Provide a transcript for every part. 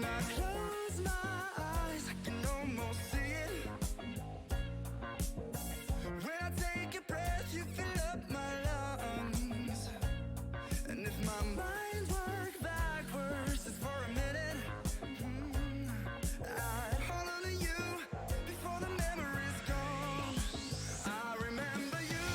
I close my eyes, I can almost see it. When I take a breath, you fill up my lungs. And if my mind worked backwards just for a minute, I'd hold on to you before the memory's gone. I remember you,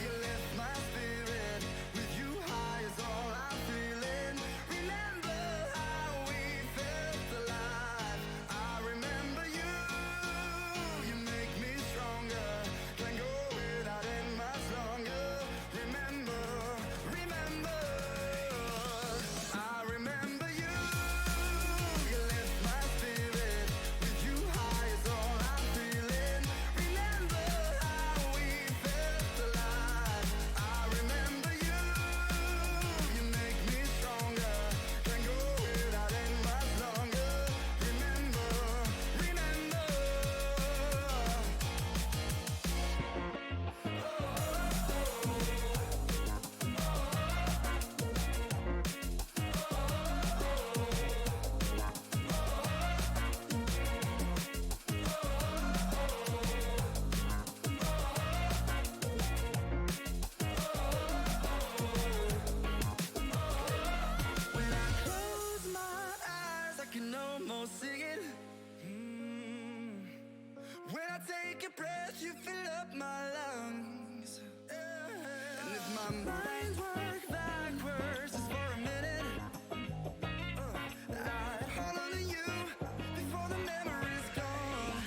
you lift my spirit. With you high is all I'm feeling. Remember how we felt alive. I remember you, you make me stronger. Can't go without it much longer. Remember, remember, I remember you, you lift my spirit. With you high is all I'm feeling. Remember how we felt alive. I remember you, you make me stronger. Can't go without it much longer. Remember, remember. When I close my eyes, I can almost see it. When I take a breath, you fill up my lungs. And if my mind worked backwards just for a minute, I'd hold on to you before the memory's gone.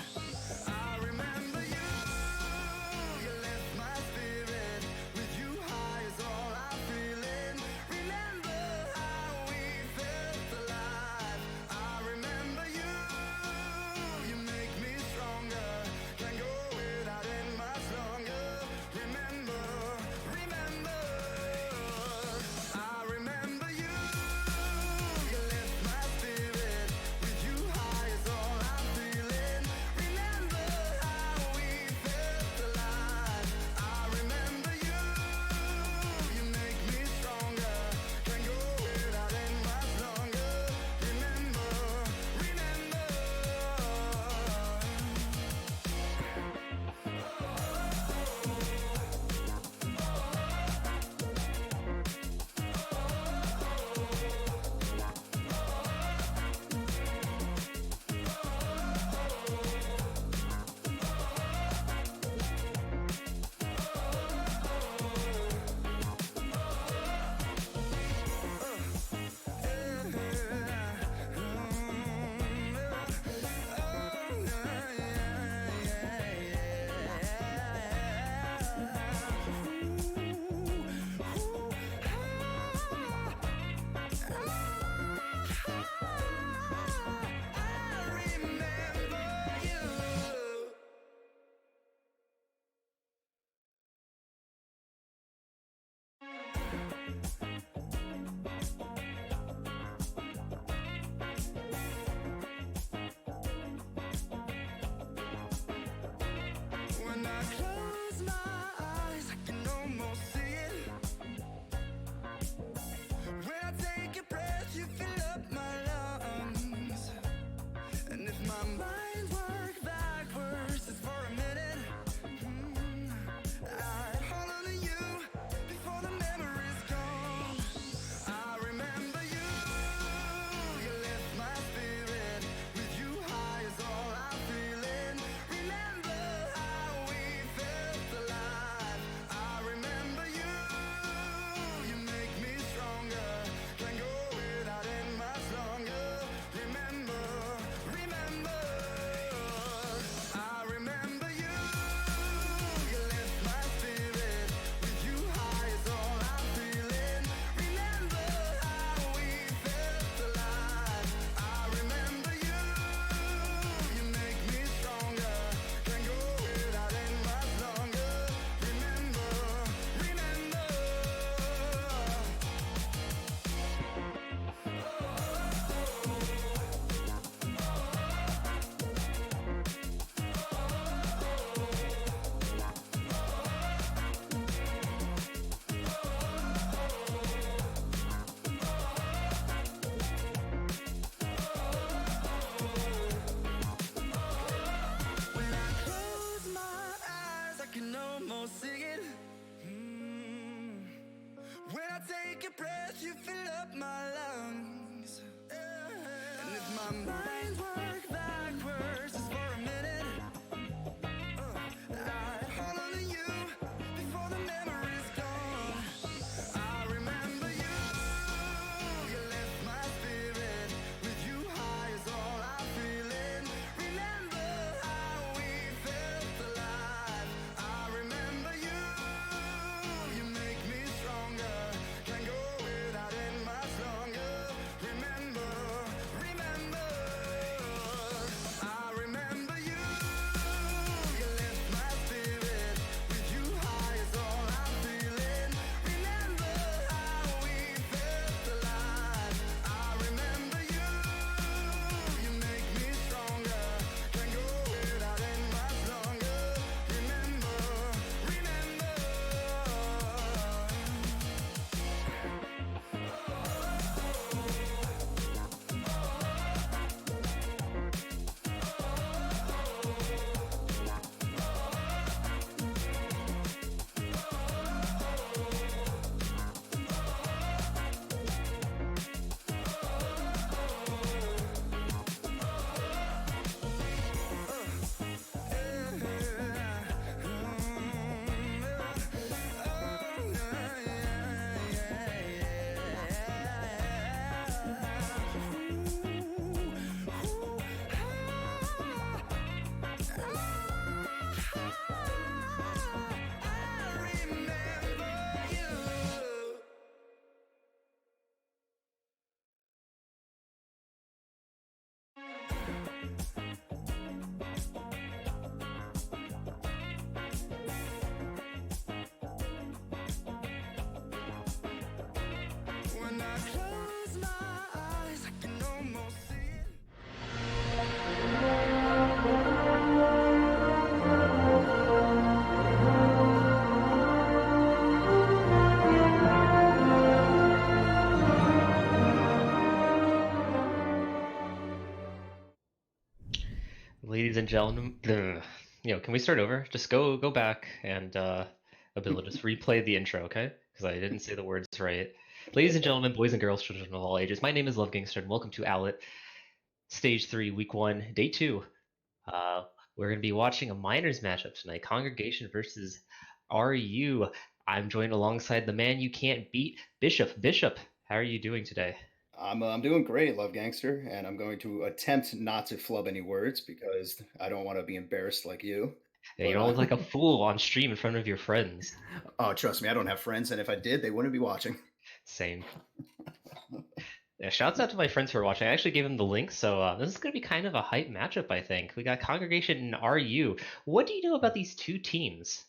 I remember you, you lift my spirit. With you high is all I'm feeling. Remember how we felt alive. I remember you, you make me stronger. Can't go without it much longer. Remember, remember, I remember you, let you fill up my lungs. And if my mind worked backwards just for a minute, I'd hold on to you before the memory's gone. I remember you, you lift my spirit. With you high is all I'm feeling. Remember how we felt alive. I remember you, you make me stronger. Can't go without it much longer. Remember, remember, I remember you, you lift my spirit. With you high is all I'm feeling. Remember how we felt alive. I remember you, you make me stronger. Can't go without it much longer. Remember, remember. When I close my eyes, I can almost see it. Ladies and gentlemen, can we start over? Just go back and Abila, just replay the intro, okay? Because I didn't say the words right. Ladies and gentlemen, boys and girls, children of all ages, my name is Love Gangster, and welcome to Owlet, Stage 3, Week 1, Day 2. We're going to be watching a minors matchup tonight, Congregation versus RU. I'm joined alongside the man you can't beat, Bishop. Bishop, how are you doing today? I'm doing great, Love Gangster, and I'm going to attempt not to flub any words because I don't want to be embarrassed like you. Yeah, you But don't look like a fool on stream in front of your friends. oh, trust me, I don't have friends, and if I did, they wouldn't be watching. Same. Yeah, shouts out to my friends who are watching. I actually gave them the link, so this is going to be kind of a hype matchup, I think. We got Congregation and RU. What do you know about these two teams?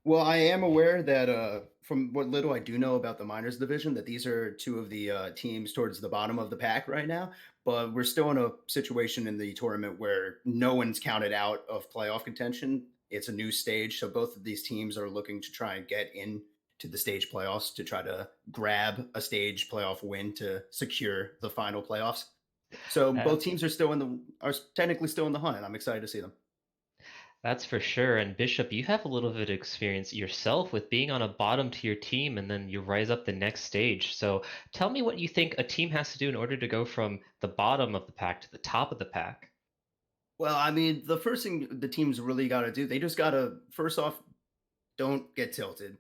Well, I am aware that from what little I do know about the minors division, that these are two of the teams towards the bottom of the pack right now. But we're still in a situation in the tournament where no one's counted out of playoff contention. It's a new stage, so both of these teams are looking to try and get in to the stage playoffs to try to grab a stage playoff win to secure the final playoffs. So both teams are technically still in the hunt, and I'm excited to see them. That's for sure. And Bishop, you have a little bit of experience yourself with being on a bottom tier team and then you rise up the next stage. So tell me what you think a team has to do in order to go from the bottom of the pack to the top of the pack. Well, I mean, the first thing the teams really got to do, they just got to, first off, don't get tilted.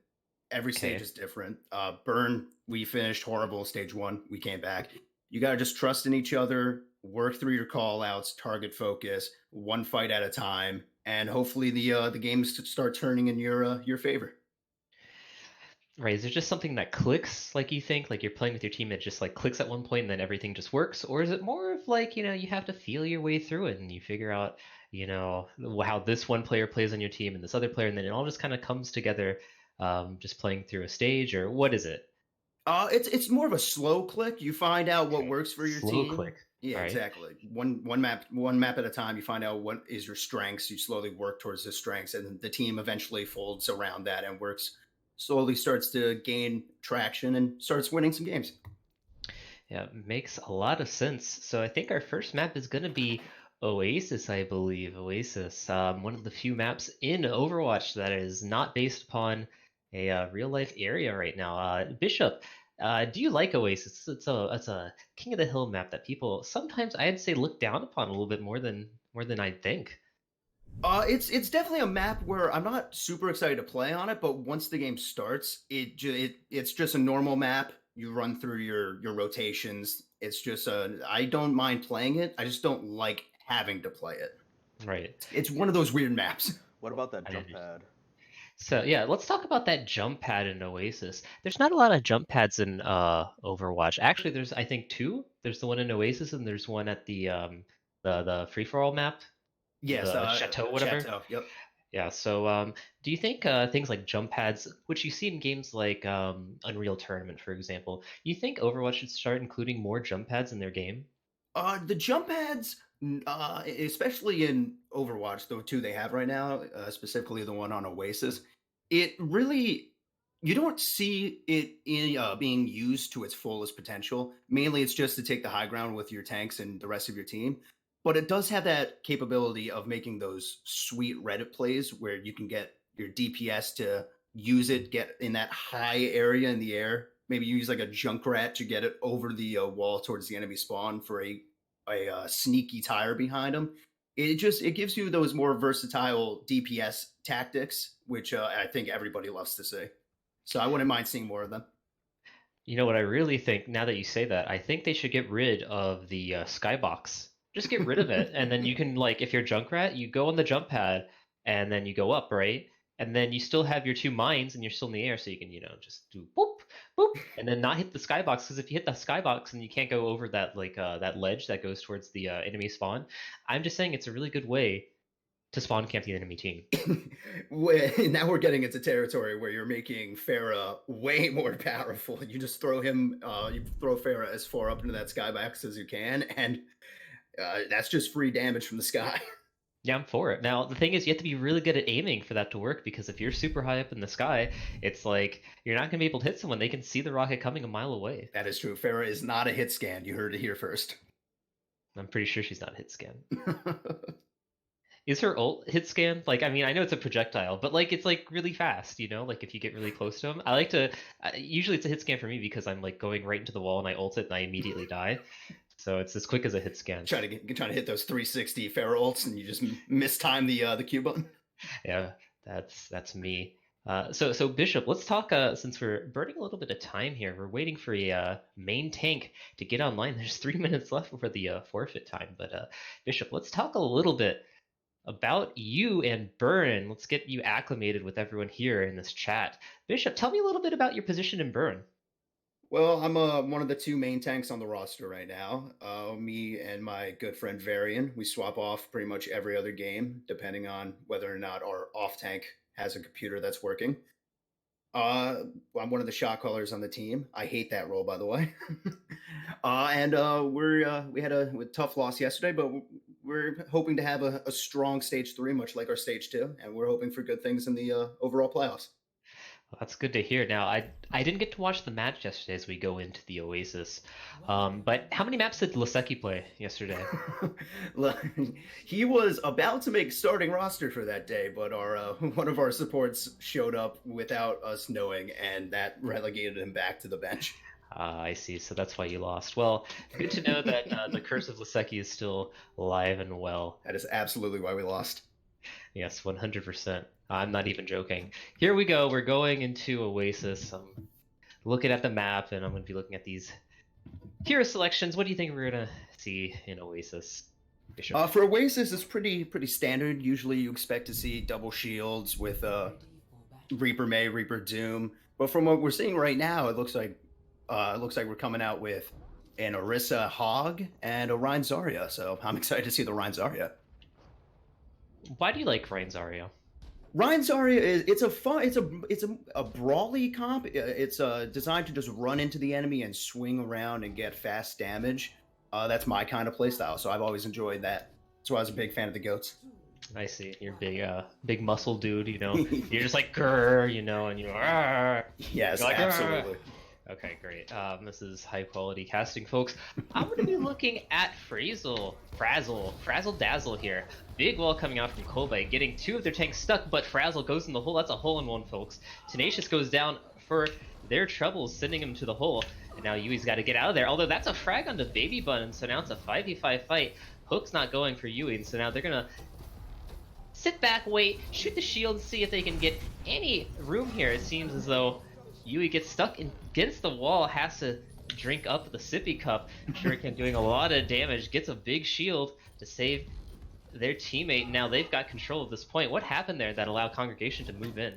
Every stage Okay. is different. Burn, we finished horrible stage one. We came back. You got to just trust in each other, work through your call outs, target focus, one fight at a time, and hopefully the games start turning in your favor. Right, is there just something that clicks, like you think, like you're playing with your team, it just like clicks at one point and then everything just works? Or is it more of like, you have to feel your way through it and you figure out, how this one player plays on your team and this other player, and then it all just kind of comes together, just playing through a stage, or what is it? It's more of a slow click. You find out what Okay, works for your slow team. click. Yeah, All right. exactly. One map at a time. You find out what is your strengths. You slowly work towards the strengths, and the team eventually folds around that and slowly starts to gain traction and starts winning some games. Yeah, makes a lot of sense. So I think our first map is going to be Oasis, I believe. Oasis, one of the few maps in Overwatch that is not based upon a real life area right now. Bishop, Do you like Oasis? It's a King of the Hill map that people sometimes I'd say look down upon a little bit more than I think. It's definitely a map where I'm not super excited to play on it, but once the game starts, it's just a normal map. You run through your rotations. It's just I don't mind playing it. I just don't like having to play it. Right. It's one of those weird maps. What about that I jump understand. pad? So yeah, let's talk about that jump pad in Oasis. There's not a lot of jump pads in Overwatch. Actually, there's I think two. There's the one in Oasis and there's one at the free for all map, Yes, the chateau, whatever. Chateau. Yep. Yeah. So do you think things like jump pads, which you see in games like Unreal Tournament, for example, you think Overwatch should start including more jump pads in their game? The jump pads, especially in Overwatch, the two they have right now, specifically the one on Oasis, it really you don't see it being used to its fullest potential. Mainly, it's just to take the high ground with your tanks and the rest of your team. But it does have that capability of making those sweet Reddit plays where you can get your DPS to use it, get in that high area in the air. Maybe use like a Junkrat to get it over the wall towards the enemy spawn for a sneaky tire behind them. It gives you those more versatile DPS tactics, which I think everybody loves to see. So I wouldn't mind seeing more of them. You know what I really think, now that you say that, I think they should get rid of the skybox. Just get rid of it, and then you can, like, if you're Junkrat, you go on the jump pad, and then you go up, right? And then you still have your two mines, and you're still in the air, so you can, just do boop, boop, and then not hit the skybox. Because if you hit the skybox and you can't go over that, like, that ledge that goes towards the enemy spawn, I'm just saying it's a really good way to spawn camp the enemy team. Now we're getting into territory where you're making Farah way more powerful. You just throw you throw Farah as far up into that skybox as you can, and that's just free damage from the sky. Yeah, I'm for it. Now, the thing is, you have to be really good at aiming for that to work, because if you're super high up in the sky, it's like you're not going to be able to hit someone. They can see the rocket coming a mile away. That is true. Farah is not a hit scan. You heard it here first. I'm pretty sure she's not hit scan. Is her ult hit scan? Like, I mean, I know it's a projectile, but like, it's like really fast, Like if you get really close to him, I like to. Usually, it's a hit scan for me because I'm like going right into the wall and I ult it and I immediately die. So it's as quick as a hit scan. trying to hit those 360 Farah ults and you just mistime the Q button. Yeah, that's me. So Bishop, let's talk. Since we're burning a little bit of time here, we're waiting for a main tank to get online. There's 3 minutes left before the forfeit time. But Bishop, let's talk a little bit about you and Burn. Let's get you acclimated with everyone here in this chat. Bishop, tell me a little bit about your position in Burn. Well, I'm one of the two main tanks on the roster right now. Me and my good friend Varian, we swap off pretty much every other game, depending on whether or not our off tank has a computer that's working. I'm one of the shot callers on the team. I hate that role, by the way. We had a tough loss yesterday, but we're hoping to have a strong stage 3, much like our stage 2, and we're hoping for good things in the overall playoffs. Well, that's good to hear. Now, I didn't get to watch the match yesterday as we go into the Oasis. But how many maps did Laseki play yesterday? He was about to make starting roster for that day, but our one of our supports showed up without us knowing, and that relegated him back to the bench. I see. So that's why you lost. Well, good to know that the curse of Laseki is still alive and well. That is absolutely why we lost. Yes, 100%. I'm not even joking. Here we go. We're going into Oasis. I'm looking at the map, and I'm going to be looking at these hero selections. What do you think we're going to see in Oasis? Bishop? For Oasis, it's pretty standard. Usually you expect to see double shields with Reaper May, Reaper Doom. But from what we're seeing right now, it looks like we're coming out with an Orisa Hog and a Rein Zarya. So I'm excited to see the Rein Zarya. Why do you like Rein Zarya? Rein Zarya it's a brawly comp. It's designed to just run into the enemy and swing around and get fast damage. That's my kind of playstyle, so I've always enjoyed that. That's why I was a big fan of the goats. I see. You're big muscle dude, You're just like grrr, and you're yes, like, absolutely. Okay, great. This is high quality casting, folks. I'm going to be looking at Frazzle Dazzle here. Big wall coming out from Kobe, getting 2 of their tanks stuck, but Frazzle goes in the hole. That's a hole in one, folks. Tenacious goes down for their troubles sending him to the hole. And now Yui's got to get out of there. Although that's a frag onto Baby Bun, and so now it's a 5v5 fight. Hook's not going for Yui, and so now they're gonna sit back, wait, shoot the shield, see if they can get any room here. It seems as though Yui gets stuck against the wall, has to drink up the sippy cup. Shuriken doing a lot of damage, gets a big shield to save their teammate. Now they've got control of this point. What happened there that allowed Congregation to move in?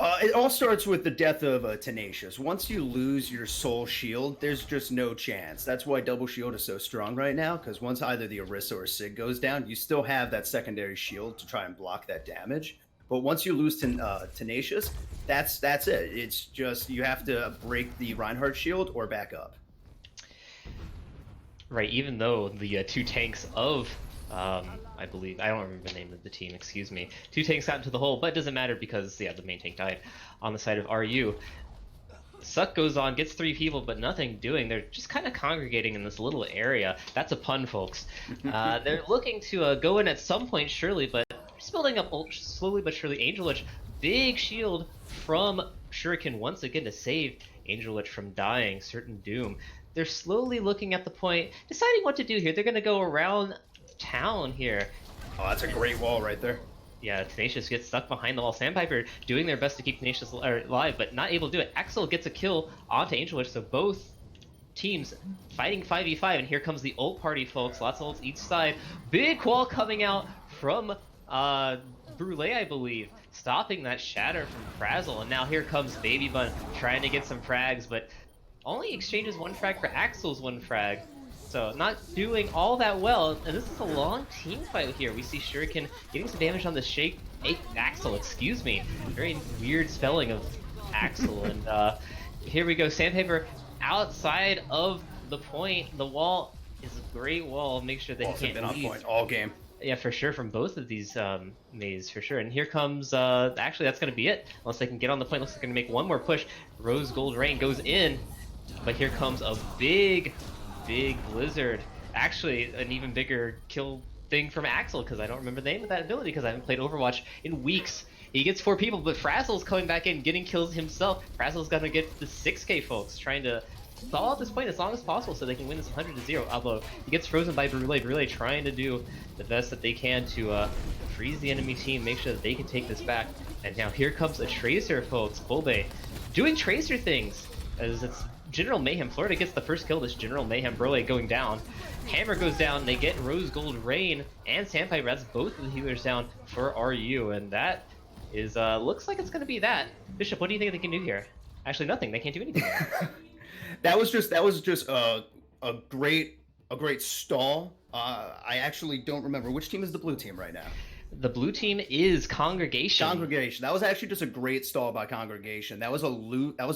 It all starts with the death of Tenacious. Once you lose your soul shield, there's just no chance. That's why double shield is so strong right now, because once either the Orisa or Sig goes down, you still have that secondary shield to try and block that damage. But once you lose Tenacious, that's it. It's just you have to break the Reinhardt shield or back up. Right, even though the two tanks of I believe, I don't remember the name of the team, excuse me. Two tanks got into the hole, but it doesn't matter because, yeah, the main tank died on the side of RU. Suck goes on, gets 3 people, but nothing doing. They're just kind of congregating in this little area. That's a pun, folks. They're looking to go in at some point, surely, but just building up slowly but surely. Angel Witch, big shield from Shuriken once again to save Angel Witch from dying, certain doom. They're slowly looking at the point, deciding what to do here. They're going to go around town here. Oh, that's a great wall right there. Yeah, Tenacious gets stuck behind the wall. Sandpiper doing their best to keep Tenacious alive, but not able to do it. Axel gets a kill onto Angel Witch, so both teams fighting 5v5, and here comes the ult party, folks. Lots of ults each side. Big wall coming out from Brule, I believe, stopping that shatter from Frazzle, and now here comes Baby Bun trying to get some frags, but only exchanges 1 frag for Axel's 1 frag. So not doing all that well, and this is a long team fight here. We see Shuriken getting some damage on the Axel, excuse me. Very weird spelling of Axel, and here we go. Sandpaper outside of the point. The wall is a great wall. Make sure that he can't been on leave. point all game. Yeah, for sure, from both of these mazes, for sure. And here comes, actually that's going to be it. Unless they can get on the point, looks like they're going to make one more push. Rose Gold Rain goes in, but here comes a big blizzard. Actually, an even bigger kill thing from Axel, because I don't remember the name of that ability because I haven't played Overwatch in weeks. He gets 4 people, but Frazzle's coming back in, getting kills himself. Frazzle's gonna get the 6k, folks, trying to stall at this point as long as possible so they can win this 100-0, although he gets frozen by Brule. Brule trying to do the best that they can to freeze the enemy team, make sure that they can take this back. And now here comes a Tracer, folks. Bulbe doing Tracer things, as it's General Mayhem. Florida gets the first kill. This General Mayhem. Brule going down. Hammer goes down. They get Rose Gold Rain and Sandpiper. That's both of the healers down for RU, and that is looks like it's going to be that. Bishop, what do you think they can do here? Actually, nothing. They can't do anything. That was just a great stall. I actually don't remember which team is the blue team right now. The blue team is Congregation. Congregation. That was actually just a great stall by Congregation. That was a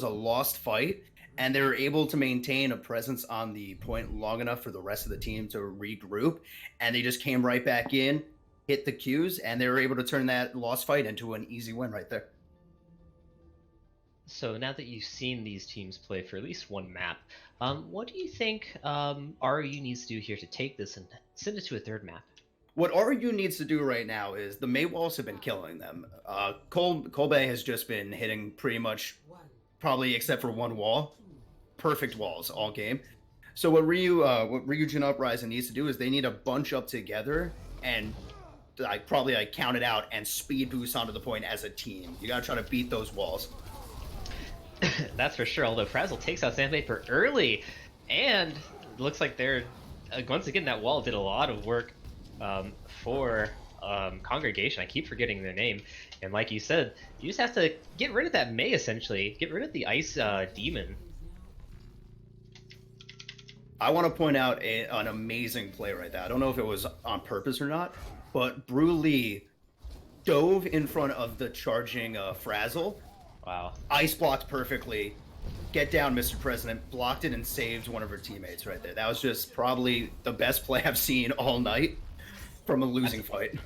lost fight, and they were able to maintain a presence on the point long enough for the rest of the team to regroup, and they just came right back in, hit the Qs, and they were able to turn that lost fight into an easy win right there. So now that you've seen these teams play for at least one map, what do you think RU needs to do here to take this and send it to a third map? What RU needs to do right now is the May walls have been killing them. Kolbe has just been hitting pretty much, probably except for one wall, perfect walls all game. So what Ryujin Uprising needs to do is they need to bunch up together and probably count it out and speed boost onto the point as a team. You gotta try to beat those walls. That's for sure, although Frazzle takes out Sandpaper early, and it looks like they're, once again, that wall did a lot of work for Congregation. I keep forgetting their name, and like you said, you just have to get rid of that May, essentially. Get rid of the Ice Demon. I want to point out an amazing play right there. I don't know if it was on purpose or not, but Brule dove in front of the charging Frazzle. Wow. Ice blocked perfectly. Get down, Mr. President. Blocked it and saved one of her teammates right there. That was just probably the best play I've seen all night from a losing fight.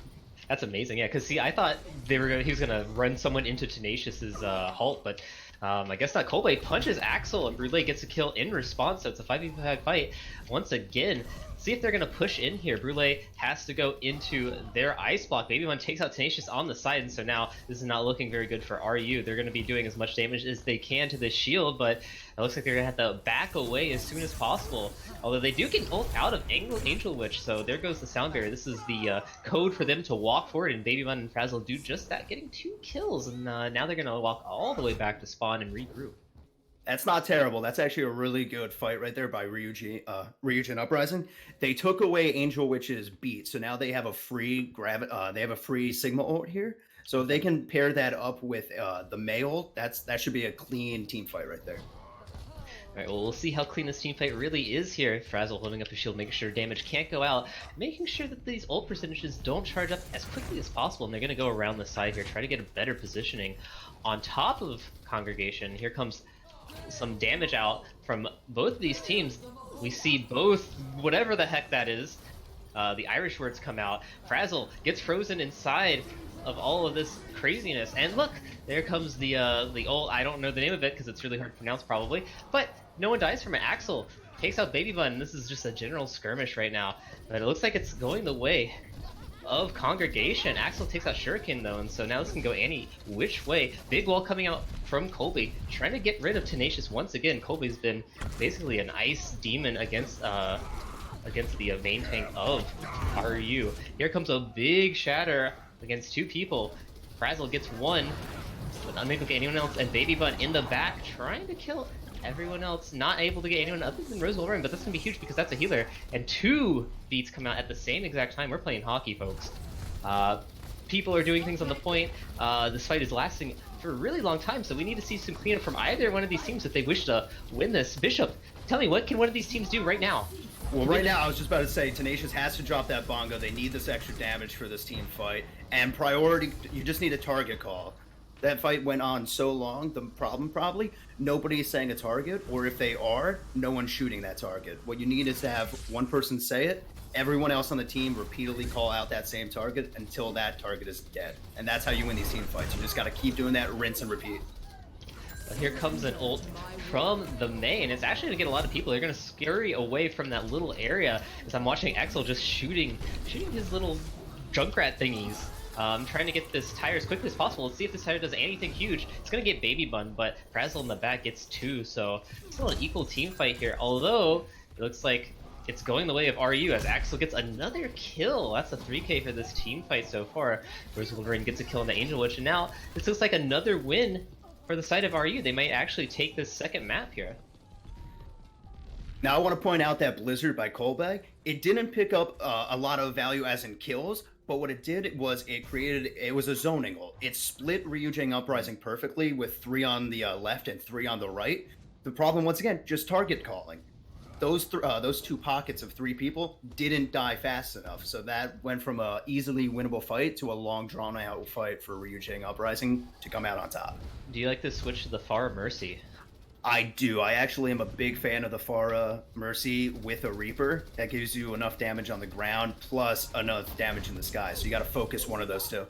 That's amazing, yeah. Because see, I thought he was gonna run someone into Tenacious's halt, but I guess not. Kolbe punches Axel, and Brule gets a kill in response. So it's a 5v5 fight once again. See if they're gonna push in here. Brule has to go into their ice block. Baby1 takes out Tenacious on the side, and so now this is not looking very good for RU. They're gonna be doing as much damage as they can to the shield, but it looks like they're gonna have to back away as soon as possible. Although they do get ult out of Angel Witch, so there goes the sound barrier. This is the code for them to walk forward, and Baby1 and Frazzle do just that, getting 2 kills, and now they're gonna walk all the way back to spawn and regroup. That's not terrible. That's actually a really good fight right there by Ryujin Uprising. They took away Angel Witch's beat, so now they have a free Sigma ult here. So if they can pair that up with the Mei ult, that should be a clean team fight right there. Alright, well, we'll see how clean this team fight really is here. Frazzle holding up his shield, making sure damage can't go out, making sure that these ult percentages don't charge up as quickly as possible, and they're going to go around the side here, try to get a better positioning. On top of Congregation, here comes some damage out from both of these teams. We see both, whatever the heck that is, the Irish words come out. Frazzle gets frozen inside of all of this craziness, and look, there comes the ult. I don't know the name of it because it's really hard to pronounce probably, but no one dies from it. Axel takes out Baby1. This is just a general skirmish right now, but it looks like it's going the way of Congregation. Axel takes out Shuriken though, and so now this can go any which way. Big wall coming out from Kolbe, trying to get rid of Tenacious once again. Kolbe's been basically an ice demon against the main tank of RU. Here comes a big shatter against 2 people. Frazzle gets 1, but unable to get anyone else, and Baby1 in the back trying to kill everyone else, not able to get anyone other than Rose Wolverine, but that's gonna be huge because that's a healer, and 2 beats come out at the same exact time. We're playing hockey, folks. People are doing things on the point. This fight is lasting for a really long time, so we need to see some cleanup from either one of these teams if they wish to win this. Bishop, tell me, what can one of these teams do right now? Well, right now, I was just about to say, Tenacious has to drop that bongo. They need this extra damage for this team fight. And priority, you just need a target call. That fight went on so long, the problem probably, nobody's saying a target, or if they are, no one's shooting that target. What you need is to have one person say it, everyone else on the team repeatedly call out that same target until that target is dead. And that's how you win these team fights. You just got to keep doing that, rinse and repeat. Here comes an ult from the main. It's actually going to get a lot of people. They're going to scurry away from that little area as I'm watching Axel just shooting his little Junkrat thingies. Trying to get this tire as quickly as possible. Let's see if this tire does anything huge. It's going to get Baby1, but Frazzle in the back gets 2, so still an equal team fight here. Although, it looks like it's going the way of RU as Axel gets another kill. That's a 3k for this team fight so far. Rose Wolverine gets a kill on the Angel Witch, and now this looks like another win for the side of RU. They might actually take this second map here. Now I want to point out that Blizzard by Kolbe, it didn't pick up a lot of value as in kills, but what it did was it was a zoning ult. It split Ryujin Uprising perfectly with 3 on the left and 3 on the right. The problem, once again, just target calling. Those 2 pockets of 3 people didn't die fast enough, so that went from a easily winnable fight to a long drawn-out fight for Ryujin Uprising to come out on top. Do you like this switch to the Pharah Mercy? I do. I actually am a big fan of the Pharah Mercy with a Reaper. That gives you enough damage on the ground plus enough damage in the sky, so you got to focus one of those 2. Yeah,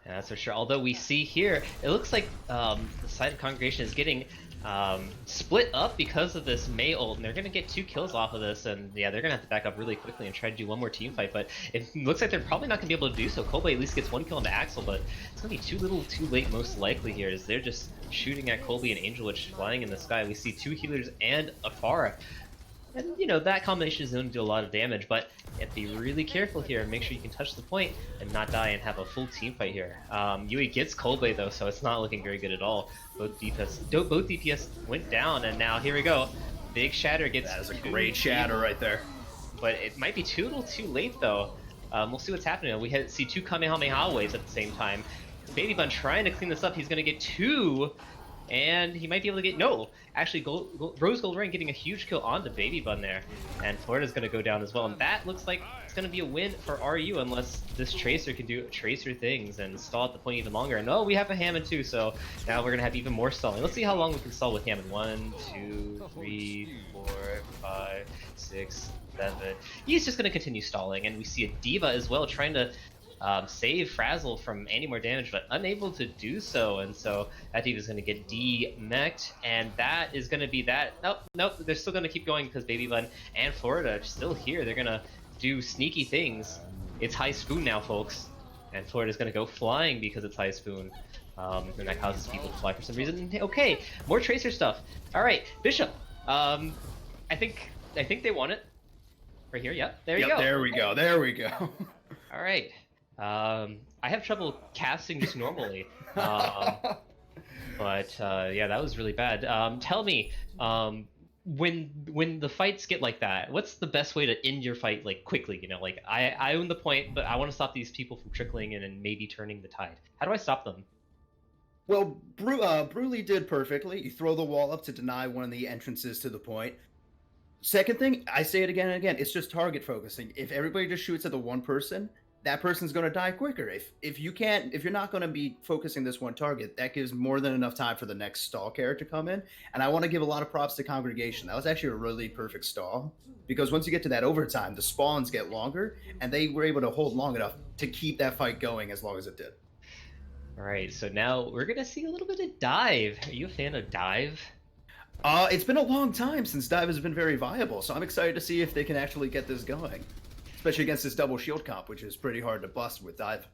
that's for sure. Although we see here, it looks like the side of Congregation is getting split up because of this Mei ult, and they're going to get 2 kills off of this, and yeah, they're going to have to back up really quickly and try to do one more team fight, but it looks like they're probably not going to be able to do so. Kolbe at least gets 1 kill into Axel, but it's going to be too little too late most likely here, as they're just shooting at Kolbe and Angel Witch flying in the sky. We see 2 healers and a Pharah. And, you know, that combination is going to do a lot of damage, but you have to be really careful here and make sure you can touch the point and not die and have a full team fight here. Yui gets Kolbe, though, so it's not looking very good at all. Both DPS went down, and now here we go. Big Shatter gets... That is a great shatter right there. But it might be a little too late, though. We'll see what's happening. We see 2 Kamehameha waves at the same time. Baby1 trying to clean this up. He's going to get 2... And he might be able to get... No! Actually, Rose Gold Ring getting a huge kill onto Baby1 there. And Florida's going to go down as well. And that looks like it's going to be a win for RU unless this Tracer can do Tracer things and stall at the point even longer. And oh, we have a Hammond too, so now we're going to have even more stalling. Let's see how long we can stall with Hammond. 1, 2, 3, 4, 5, 6, 7. He's just going to continue stalling. And we see a Diva as well trying to save Frazzle from any more damage, but unable to do so, and so that dude is going to get de-mech'd, and that is going to be that. Nope, they're still going to keep going because Baby Bun and Florida are still here. They're going to do sneaky things. It's High Spoon now, folks, and Florida's going to go flying because it's High Spoon. And that causes people to fly for some reason. Okay, more Tracer stuff. All right, Bishop. I think they won it. Right here, yep. There you go. There we go. There we go. All right. I have trouble casting just normally. But yeah, that was really bad. Tell me, when the fights get like that, what's the best way to end your fight like quickly? You know, like I own the point, but I want to stop these people from trickling in and maybe turning the tide. How do I stop them? Well, Bruley did perfectly. You throw the wall up to deny one of the entrances to the point. Second thing, I say it again and again, it's just target focusing. If everybody just shoots at the one person, that person's going to die quicker. If you're not going to be focusing this one target, that gives more than enough time for the next stall character to come in. And I want to give a lot of props to Congregation. That was actually a really perfect stall, because once you get to that overtime, the spawns get longer, and they were able to hold long enough to keep that fight going as long as it did. All right, so now we're gonna see a little bit of Dive. Are you a fan of Dive? It's been a long time since Dive has been very viable, so I'm excited to see if they can actually get this going, especially against this double shield comp, which is pretty hard to bust with Dive.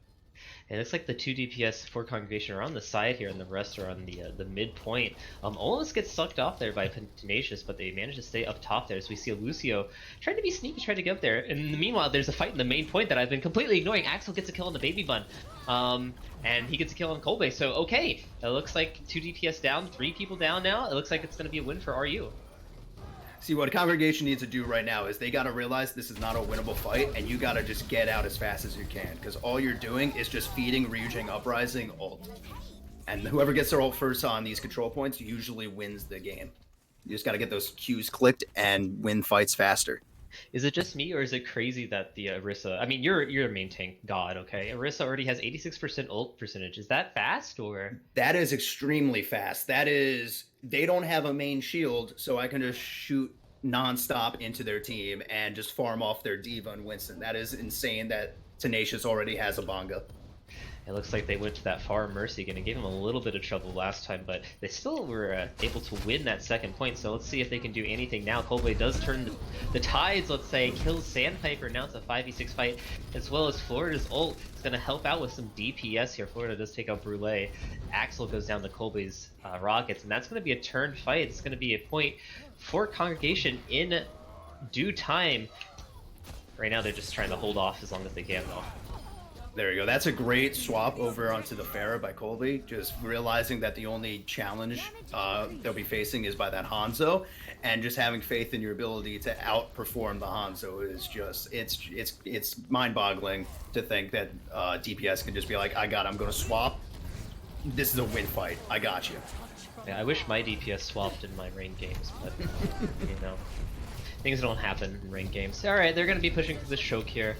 It looks like the 2 DPS for Congregation are on the side here, and the rest are on the midpoint. Almost gets sucked off there by Tenacious, but they manage to stay up top there. So we see Lucio trying to be sneaky, trying to get up there. And in the meanwhile, there's a fight in the main point that I've been completely ignoring. Axel gets a kill on the Baby Bun, and he gets a kill on Kolbe. So okay, it looks like 2 DPS down, 3 people down now. It looks like it's going to be a win for RU. See, what Congregation needs to do right now is they got to realize this is not a winnable fight, and you got to just get out as fast as you can, because all you're doing is just feeding Ryujin Uprising ult. And whoever gets their ult first on these control points usually wins the game. You just got to get those Qs clicked and win fights faster. Is it just me, or is it crazy that the Orisa... I mean, you're a main tank god, okay? Orisa already has 86% ult percentage. Is that fast, or...? That is extremely fast. That is... They don't have a main shield, so I can just shoot nonstop into their team and just farm off their D.Va and Winston. That is insane that Tenacious already has a Bonga. It looks like they went to that far Mercy again and gave him a little bit of trouble last time, but they still were able to win that second point, so let's see if they can do anything now. Kolbe does turn the tides, let's say, kills Sandpiper, now it's a 5v6 fight, as well as Florida's ult is going to help out with some DPS here. Florida does take out Brule. Axel goes down to Kolbe's rockets, and that's going to be a turned fight. It's going to be a point for Congregation in due time. Right now they're just trying to hold off as long as they can, though. There you go. That's a great swap over onto the Pharah by Colby. Just realizing that the only challenge they'll be facing is by that Hanzo, and just having faith in your ability to outperform the Hanzo is just it's mind-boggling to think that DPS can just be like, I'm going to swap. This is a win fight. I got you. Yeah, I wish my DPS swapped in my ranked games, but you know. Things don't happen in ranked games. Alright, they're going to be pushing for the choke here.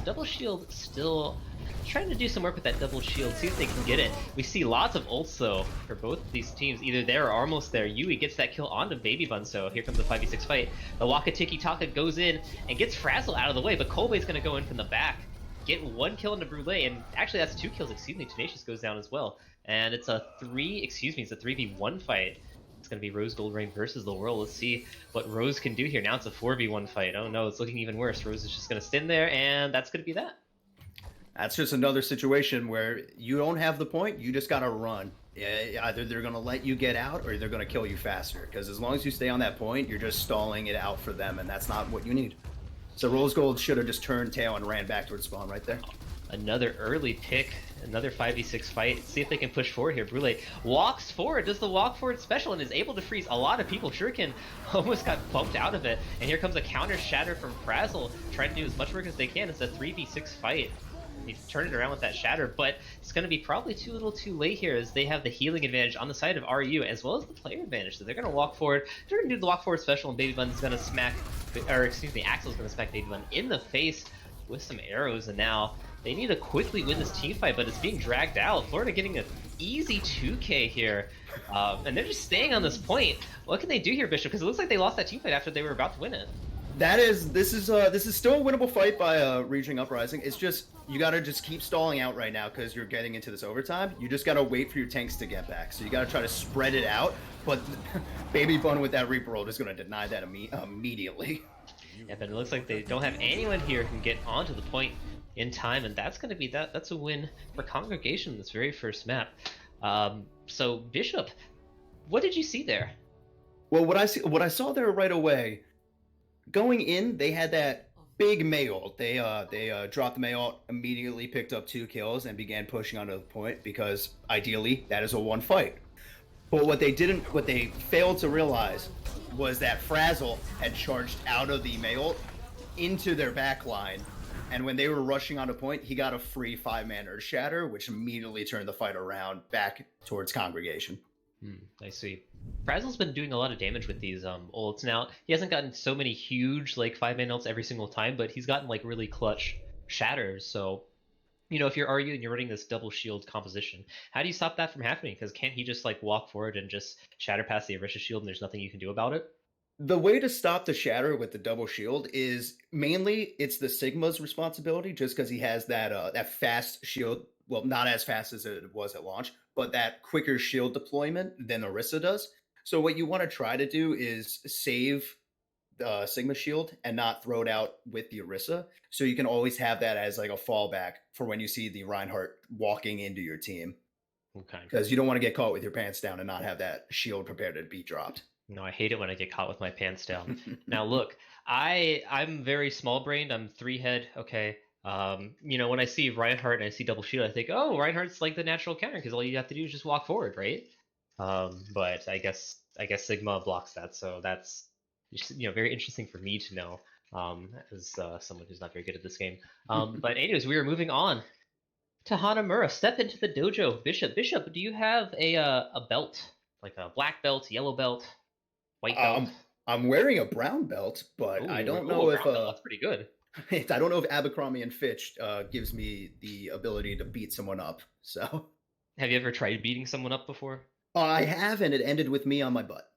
Double shield still trying to do some work with that double shield, see if they can get it. We see lots of ults though for both of these teams, either there or almost there. Yui gets that kill onto Baby Bun, so here comes the 5v6 fight. The Waka Tiki Taka goes in and gets Frazzle out of the way, but Kolbe's going to go in from the back, get 1 kill into Brule, and actually that's 2 kills, excuse me, Tenacious goes down as well. And it's a 3v1 fight. It's going to be Rose Gold Rain versus the world. Let's see what Rose can do here. Now it's a 4v1 fight. Oh no, it's looking even worse. Rose is just going to stand there, and that's going to be that. That's just another situation where you don't have the point, you just got to run. Either they're going to let you get out or they're going to kill you faster. Because as long as you stay on that point, you're just stalling it out for them, and that's not what you need. So Rose Gold should have just turned tail and ran back towards spawn right there. Another early pick, another 5v6 fight. See if they can push forward here. Brule walks forward, does the walk forward special, and is able to freeze a lot of people. Shuriken almost got bumped out of it. And here comes a counter shatter from Frazzle, trying to do as much work as they can. It's a 3v6 fight. He turned it around with that shatter, but it's going to be probably too little too late here, as they have the healing advantage on the side of RU, as well as the player advantage. So they're going to walk forward. They're going to do the walk forward special, and Baby Bun's going to smack, or excuse me, Axel's going to smack Baby Bun in the face with some arrows, and now they need to quickly win this team fight, but it's being dragged out. Florida getting an easy 2k here, and they're just staying on this point. What can they do here, Bishop? Because it looks like they lost that team fight after they were about to win it. This is still a winnable fight by Ryujin Uprising. It's just you gotta just keep stalling out right now because you're getting into this overtime. You just gotta wait for your tanks to get back. So you gotta try to spread it out. But Baby Bun with that Reaper ult is gonna deny that immediately. Yeah, but it looks like they don't have anyone here who can get onto the point in time, and that's gonna be that's a win for Congregation in this very first map. So Bishop, what did you see there? Well, what I saw there right away, going in, they had that big Mei ult. They dropped the Mei ult, immediately picked up 2 kills, and began pushing onto the point because ideally that is a one fight. But what they failed to realize was that Frazzle had charged out of the Mei ult into their backline, and when they were rushing onto point, he got a free 5-man Earth Shatter, which immediately turned the fight around back towards Congregation. I see. Frazzle's been doing a lot of damage with these ults now. He hasn't gotten so many huge like 5-man ults every single time, but he's gotten like really clutch shatters. So, you know, if you're RU and you're running this double shield composition, how do you stop that from happening? Because can't he just like walk forward and just shatter past the Arisha shield and there's nothing you can do about it? The way to stop the shatter with the double shield is mainly it's the Sigma's responsibility, just because he has that fast shield. Well, not as fast as it was at launch, but that quicker shield deployment than Orisa does. So what you want to try to do is save the Sigma shield and not throw it out with the Orisa. So you can always have that as like a fallback for when you see the Reinhardt walking into your team. Okay. Because you don't want to get caught with your pants down and not have that shield prepared to be dropped. No, I hate it when I get caught with my pants down. Now look, I'm very small brained. I'm 3-head. Okay. You know, when I see Reinhardt and I see double shield, I think, oh, Reinhardt's like the natural counter because all you have to do is just walk forward, right? But I guess Sigma blocks that, so that's just, you know, very interesting for me to know as someone who's not very good at this game. But anyways, we are moving on to Hanamura. Step into the dojo. Bishop, do you have a belt, like a black belt, yellow belt, white belt? I'm wearing a brown belt, but I don't know if that's pretty good. I don't know if Abercrombie and Fitch gives me the ability to beat someone up. So, have you ever tried beating someone up before? I have, and it ended with me on my butt.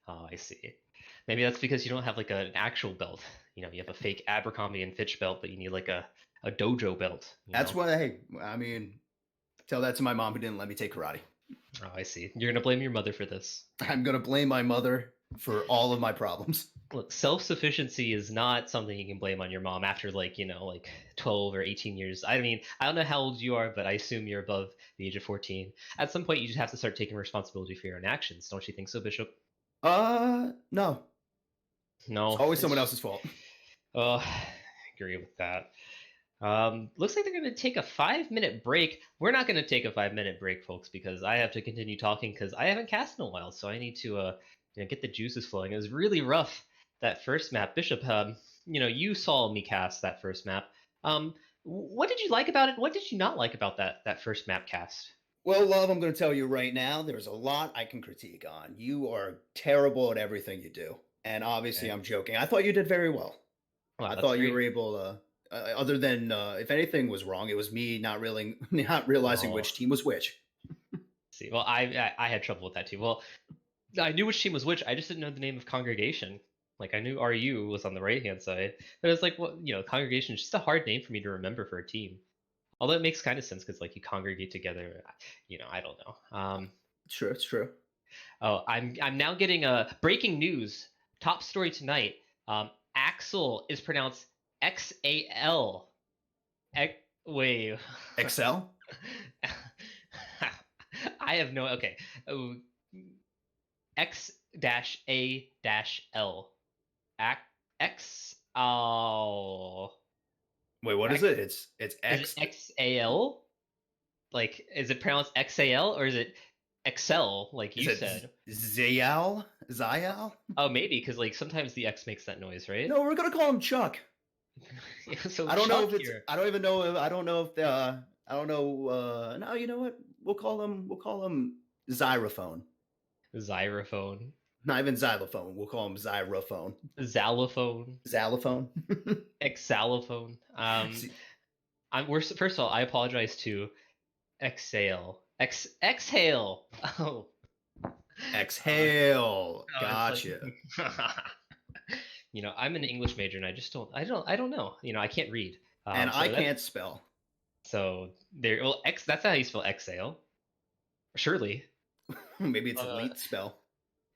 Oh, I see. Maybe that's because you don't have like an actual belt. You know, you have a fake Abercrombie and Fitch belt, but you need like a dojo belt. That's why. Hey, I mean, tell that to my mom who didn't let me take karate. Oh, I see. You're gonna blame your mother for this. I'm gonna blame my mother for all of my problems. Look, self-sufficiency is not something you can blame on your mom after like, you know, like 12 or 18 years. I mean, I don't know how old you are, but I assume you're above the age of 14. At some point, you just have to start taking responsibility for your own actions. Don't you think so, Bishop? No. No. It's always someone else's fault. I agree with that. Looks like they're going to take a 5-minute break. We're not going to take a 5-minute break, folks, because I have to continue talking because I haven't cast in a while, so I need to you know, get the juices flowing. It was really rough, that first map. Bishop, you know, you saw me cast that first map. What did you like about it? What did you not like about that first map cast? Well, love, I'm going to tell you right now, there's a lot I can critique on. You are terrible at everything you do. And obviously, I'm joking. I thought you did very well. Wow, I thought you were able to, other than if anything was wrong, it was me not realizing which team was which. See, well, I had trouble with that too. Well, I knew which team was which. I just didn't know the name of Congregation. Like, I knew RU was on the right-hand side. But it's like, well, you know, Congregation is just a hard name for me to remember for a team. Although it makes kind of sense because, like, you congregate together. You know, I don't know. True, it's true. Oh, I'm now getting breaking news. Top story tonight. Axel is pronounced X-A-L. Wait. Excel? I have no... Okay. X-A-L. X... Oh... Wait, what is it? It's X. Is it X-A-L? Like, is it pronounced X-A-L or is it Excel, like you said? Zayal? Zayal? Oh, maybe, because like sometimes the X makes that noise, right? No, we're gonna call him Chuck. So I don't know if Chuck it's. here. I don't even know if. I don't know if. I don't know. No, you know what? We'll call him Xyrophone. Xyrophone. Not even xylophone. We'll call him Xyrophone. Xylophone. Xylophone. Exhalophone. First of all, I apologize to Exhale. Exhale. Oh. Exhale. Gotcha. You know, I'm an English major, and I don't know. You know, I can't read. And I So can't spell. so there. Well, X. That's how you spell exhale. Surely. Maybe it's a Uh, late spell.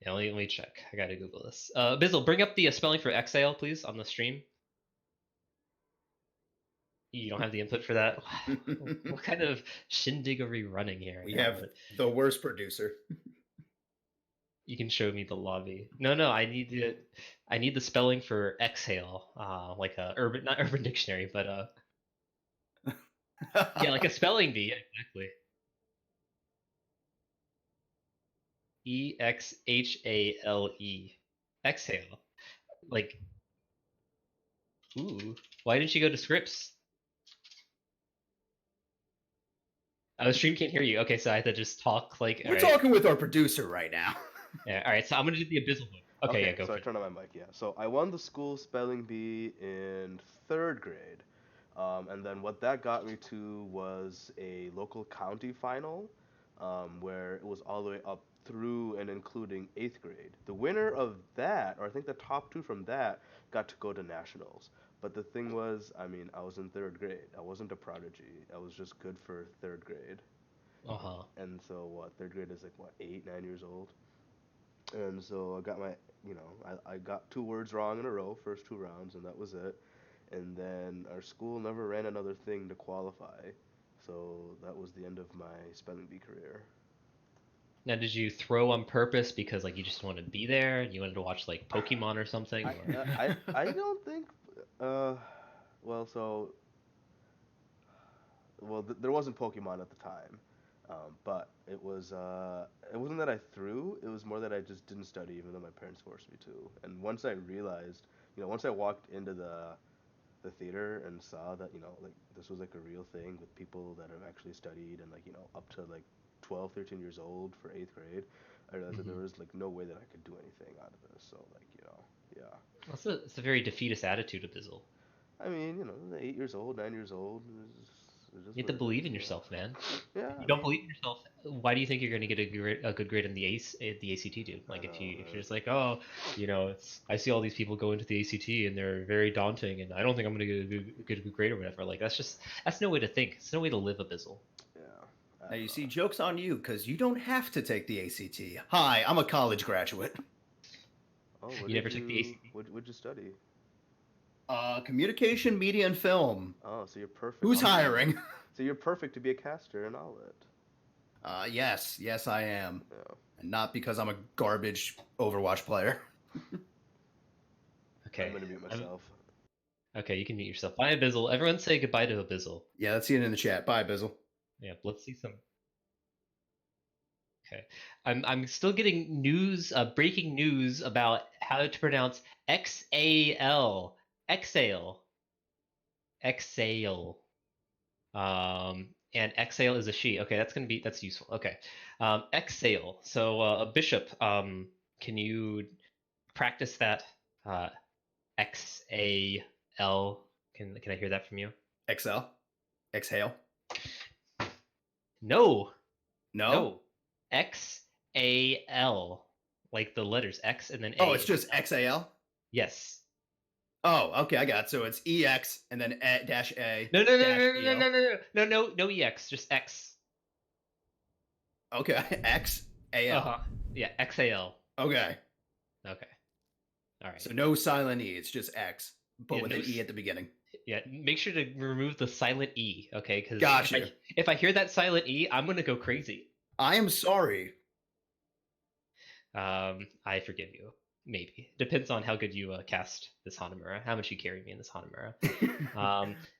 Yeah, let me check. I gotta Google this. Bizzle, bring up the spelling for exhale, please, on the stream. You don't have the input for that? What kind of shindig are we running here right We now? have the worst producer. You can show me the lobby. No, I need the spelling for exhale, like a urban, not Urban Dictionary, but yeah, like a spelling bee, yeah, exactly. Exhale, exhale. Like, ooh, why didn't you go to scripts? Oh, the stream can't hear you. Okay, so I have to just talk like. We're All right. talking with our producer right now. Yeah. All right. So I'm gonna do the abyssal book. Okay. Yeah. Go So for I it. turned on my mic. Yeah. So I won the school spelling bee in third grade, and then what that got me to was a local county final, where it was all the way up through and including eighth grade. The winner of that, or I think the top two from that, got to go to nationals. But the thing was, I mean, I was in third grade. I wasn't a prodigy. I was just good for third grade. Uh huh. And so what? Third grade is like what, 8, 9 years old. And so I got my, I got 2 words wrong in a row, first 2 rounds, and that was it. And then our school never ran another thing to qualify, so that was the end of my spelling bee career. Now, did you throw on purpose because like you just wanted to be there and you wanted to watch like Pokemon or something? I Or I don't think, uh, well, so there wasn't Pokemon at the time, but it wasn't that I threw. It was more that I just didn't study, even though my parents forced me to. And once I realized, once I walked into the theater and saw that, like this was like a real thing with people that have actually studied and, like, up to like 12, 13 years old for eighth grade, I realized that there was like no way that I could do anything out of this. So, like, yeah. it's a very defeatist attitude of Bizzle. I mean, 8 years old, 9 years old, it is You have what to it believe is, in yourself, man. Yeah, If you I don't mean, believe in yourself, why do you think you're going to get a good grade in the ACT, dude? I Like know, if you're man. just like, oh, it's I see all these people go into the ACT and they're very daunting, and I don't think I'm going to get a good grade or whatever. Like that's no way to think. It's no way to live a Bizzle. Yeah, I Now don't you see, know. joke's on you because you don't have to take the ACT. Hi, I'm a college graduate. Oh, You never took the ACT? What'd you study? Communication, media, and film. Oh, so you're perfect. Who's hiring? So you're perfect to be a caster in Owlet. Yes, I am. Yeah. And not because I'm a garbage Overwatch player. Okay. I'm gonna mute myself. Okay, you can mute yourself. Bye, Bizzle. Everyone say goodbye to Abizzle. Yeah, let's see it in the chat. Bye, Bizzle. Yeah, let's see some. Okay, I'm still getting news, breaking news about how to pronounce exhale, exhale, exhale. And exhale is a she. Okay, that's useful. Okay, exhale. So, Bishop, can you practice that? Exhale. Can I hear that from you? Exhale. No. No. No. XAL. Like the letters X and then A. Oh, it's just XAL. Yes. Oh, okay, I got it. So it's EX and then dash A. No, no, no, dash no, no, EL. no, no, no, no, no EX, just X. Okay, X AL. Uh-huh. Yeah, XAL. Okay. Okay. All right. So no silent E. It's just X, but Yeah, with no an E at the beginning. Yeah, make sure to remove the silent E, okay? Because Gotcha. if I hear that silent E, I'm gonna go crazy. I am sorry. I forgive you. Maybe. Depends on how good you cast this Hanamura, how much you carry me in this Hanamura.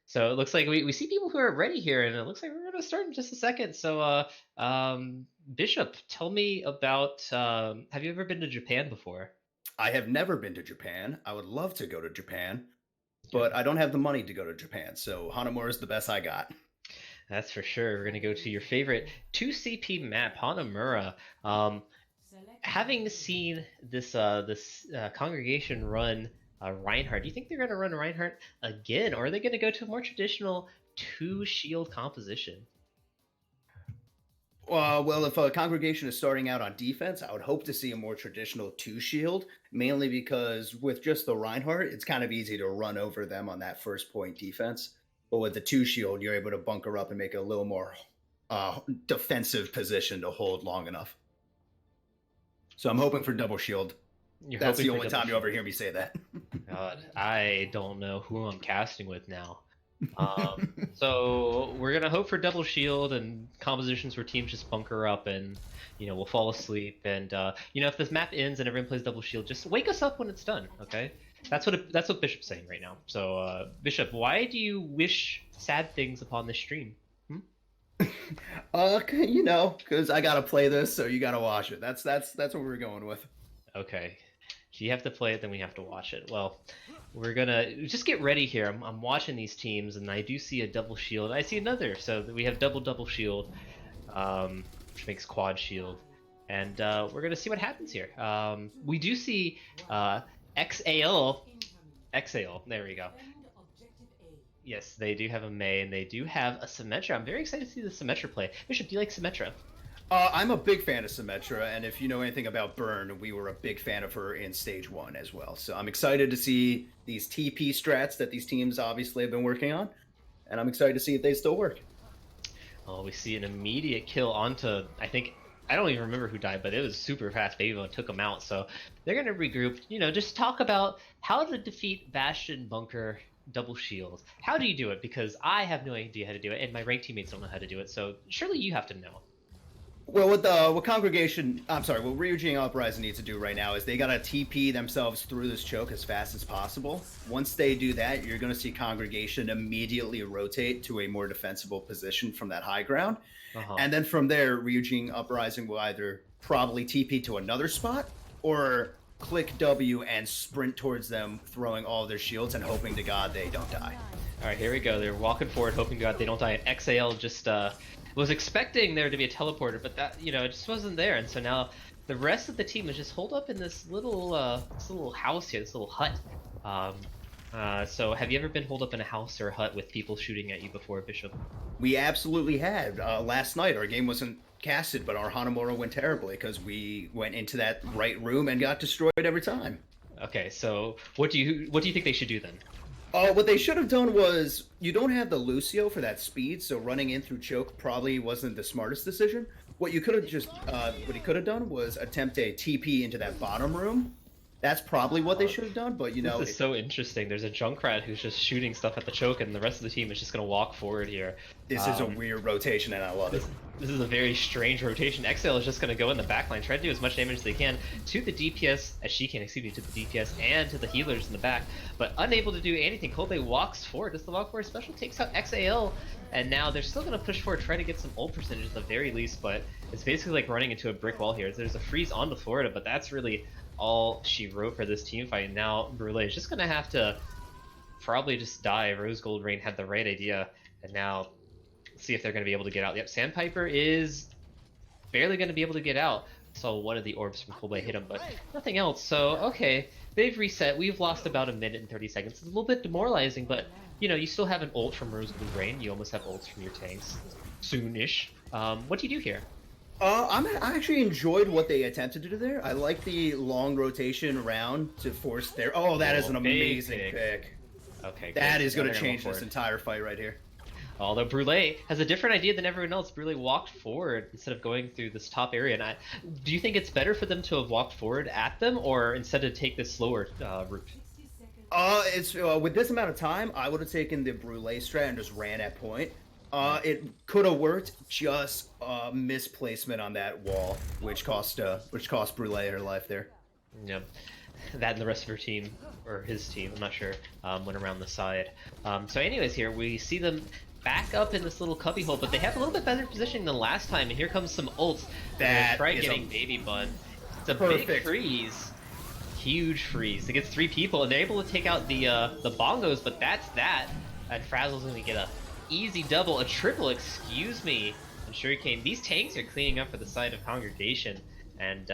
So it looks like we see people who are ready here, and it looks like we're gonna start in just a second. So Bishop, tell me about have you ever been to Japan before? I have never been to Japan. I would love to go to Japan, but I don't have the money to go to Japan. So Hanamura is the best I got. That's for sure. We're gonna go to your favorite 2CP map, Hanamura. Having seen this congregation run Reinhardt, do you think they're gonna run Reinhardt again, or are they gonna go to a more traditional 2 shield composition? Well, if a congregation is starting out on defense, I would hope to see a more traditional two shield, mainly because with just the Reinhardt, it's kind of easy to run over them on that first point defense. But with the two shield, you're able to bunker up and make it a little more defensive position to hold long enough. So I'm hoping for double shield. You're That's hoping the for only double time you shield. ever hear me say that. God, I don't know who I'm casting with now. So we're gonna hope for double shield and compositions where teams just bunker up and we'll fall asleep. And if this map ends and everyone plays double shield, just wake us up when it's done. Okay, that's what Bishop's saying right now. So Bishop, why do you wish sad things upon this stream? Because I gotta play this, so you gotta watch it. That's what we're going with. Okay, if you have to play it, then we have to watch it. Well, we're gonna just get ready here. I'm watching these teams, and I do see a double shield. I see another, so we have double shield, which makes quad shield, and we're gonna see what happens here. We do see XAL. There we go. Yes, they do have a Mei, and they do have a Symmetra. I'm very excited to see the Symmetra play. Bishop, do you like Symmetra? I'm a big fan of Symmetra, and if you know anything about Burn, we were a big fan of her in Stage 1 as well. So I'm excited to see these TP strats that these teams obviously have been working on, and I'm excited to see if they still work. Oh, we see an immediate kill onto, I don't even remember who died, but it was super fast. Babybone took him out, so they're going to regroup, just talk about how to defeat Bastion, Bunker, double shield. How do you do it? Because I have no idea how to do it, and my ranked teammates don't know how to do it, so surely you have to know. Well, what Ryujin Uprising needs to do right now is they gotta TP themselves through this choke as fast as possible. Once they do that, you're gonna see Congregation immediately rotate to a more defensible position from that high ground. And then from there, Ryujin Uprising will either probably TP to another spot or click W and sprint towards them, throwing all of their shields and hoping to God they don't die. All right, here we go. They're walking forward, hoping to God they don't die. And XAL just was expecting there to be a teleporter, but that it just wasn't there. And so now the rest of the team is just holed up in this little house here, this little hut. So have you ever been holed up in a house or a hut with people shooting at you before, Bishop? We absolutely had. Last night, our game wasn't casted, but our Hanamura went terribly because we went into that right room and got destroyed every time. Okay, so what do you think they should do then? What they should have done was, you don't have the Lucio for that speed, so running in through choke probably wasn't the smartest decision. What he could have done was attempt a TP into that bottom room. That's probably what they should have done, but This is so interesting. There's a Junkrat who's just shooting stuff at the choke, and the rest of the team is just gonna walk forward here. This is a weird rotation, and I love it. This is a very strange rotation. XL is just gonna go in the backline, try to do as much damage as they can to the DPS, as she can, to the DPS, and to the healers in the back, but unable to do anything. Kobe walks forward. Does the walk forward special? Takes out XAL, and now they're still gonna push forward, try to get some ult percentage at the very least, but it's basically like running into a brick wall here. There's a freeze onto Florida, but that's really all she wrote for this team fight. Now Brule is just gonna have to probably just die. Rose Gold Rain had the right idea, and now let's see if they're gonna be able to get out. Yep, Sandpiper is barely gonna be able to get out. So one of the orbs from Kolbe hit him, but nothing else. So okay, they've reset. We've lost about a minute and 30 seconds. It's a little bit demoralizing, but you still have an ult from Rose Gold Rain. You almost have ults from your tanks soonish. What do you do here? I actually enjoyed what they attempted to do there. I like the long rotation around to force their... Oh, that is an amazing pick. Okay, that good. is going Now to they're change this entire fight right here. Although Brule has a different idea than everyone else. Brule walked forward instead of going through this top area. And do you think it's better for them to have walked forward at them, or instead to take this slower route? It's with this amount of time, I would have taken the Brule strat and just ran at point. It could have worked, just misplacement on that wall, which cost Brule her life there. Yep. That and the rest of her team, or his team, I'm not sure, went around the side. So anyways, here we see them back up in this little cubby hole, but they have a little bit better positioning than last time, and here comes some ults. That try is getting Babybone. It's a perfect big freeze. Huge freeze. It gets 3 people, and they're able to take out the bongos, but that's that. And Frazzle's gonna get a easy double, a triple, excuse me. And Shuriken, these tanks are cleaning up for the side of Congregation, and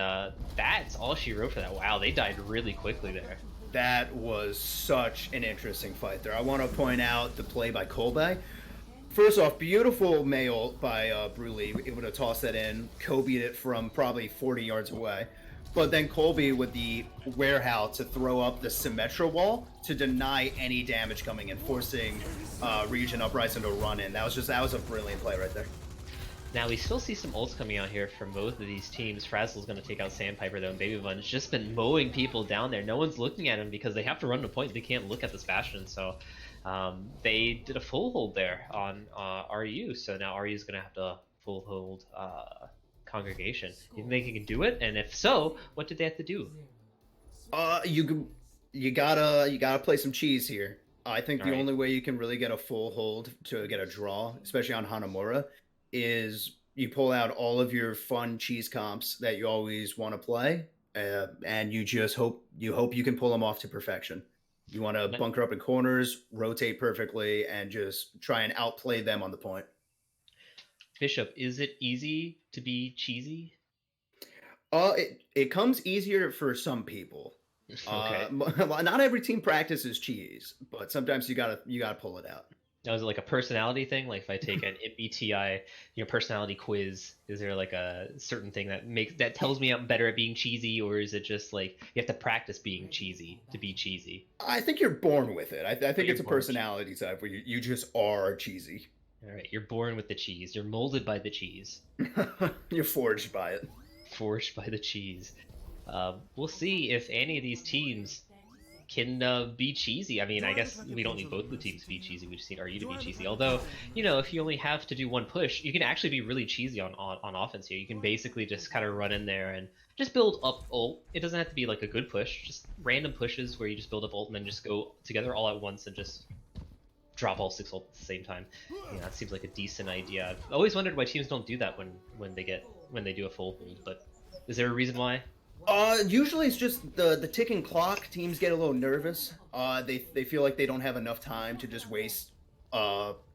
that's all she wrote for that. Wow, they died really quickly there. That was such an interesting fight there. I want to point out the play by Kolbe. First off, beautiful mail by Bruley, able to toss that in. Kobe'd it from probably 40 yards away. But then Colby with the warehouse to throw up the Symmetra wall to deny any damage coming in, forcing Ryujin Uprising to run in. That was a brilliant play right there. Now we still see some ults coming out here from both of these teams. Frazzle's going to take out Sandpiper though, and Baby Bun's just been mowing people down there. No one's looking at him because they have to run to point. They can't look at this Bastion, so they did a full hold there on RU. So now RU is going to have to full hold Congregation. You think they can do it? And if so, what did they have to do? You gotta play some cheese here. I think the Alright. only way you can really get a full hold to get a draw, especially on Hanamura, is you pull out all of your fun cheese comps that you always want to play, and you just hope you can pull them off to perfection. You want to bunker up in corners, rotate perfectly, and just try and outplay them on the point. Bishop, is it easy to be cheesy? It comes easier for some people. Okay. Not every team practices cheese, but sometimes you gotta pull it out. Now, is it like a personality thing? Like if I take an MBTI, personality quiz, is there like a certain thing that tells me I'm better at being cheesy, or is it just like you have to practice being cheesy to be cheesy? I think you're born with it. I think You're it's a born personality type where you just are cheesy. All right, you're born with the cheese. You're molded by the cheese. You're forged by it. Forged by the cheese. We'll see if any of these teams can be cheesy. I mean, I guess we don't need both of the teams to be cheesy. We just need RU to be cheesy. Although, if you only have to do one push, you can actually be really cheesy on offense here. You can basically just kind of run in there and just build up ult. It doesn't have to be like a good push. Just random pushes where you just build up ult and then just go together all at once and just drop all 6 ult at the same time. Yeah, that seems like a decent idea. I've always wondered why teams don't do that when they do a full hold, but is there a reason why? Usually it's just the ticking clock. Teams get a little nervous. They feel like they don't have enough time to just waste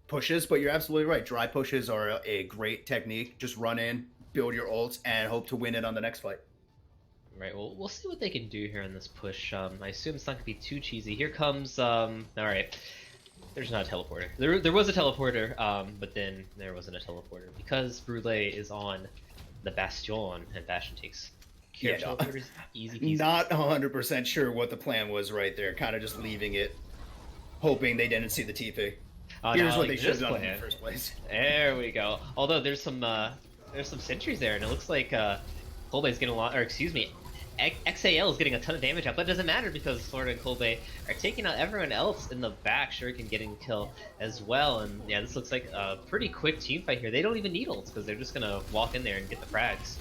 pushes. But you're absolutely right. Dry pushes are a great technique. Just run in, build your ults, and hope to win it on the next fight. Right. Well, we'll see what they can do here in this push. I assume it's not gonna be too cheesy. Here comes. All right. There's not a teleporter. There was a teleporter, but then there wasn't a teleporter because Brule is on the Bastion, and Bastion takes. Yeah, no. Easy peasy. Not 100% sure what the plan was right there. Kind of just leaving it, hoping they didn't see the TP. Here's what they should have done in the first place. There we go. Although there's some sentries there, and it looks like Kolbe's getting a lot, or excuse me, XAL is getting a ton of damage out, but it doesn't matter because Florida and Kolbe are taking out everyone else in the back. Shuriken getting kill as well, and yeah, this looks like a pretty quick team fight here. They don't even need ults because they're just gonna walk in there and get the frags.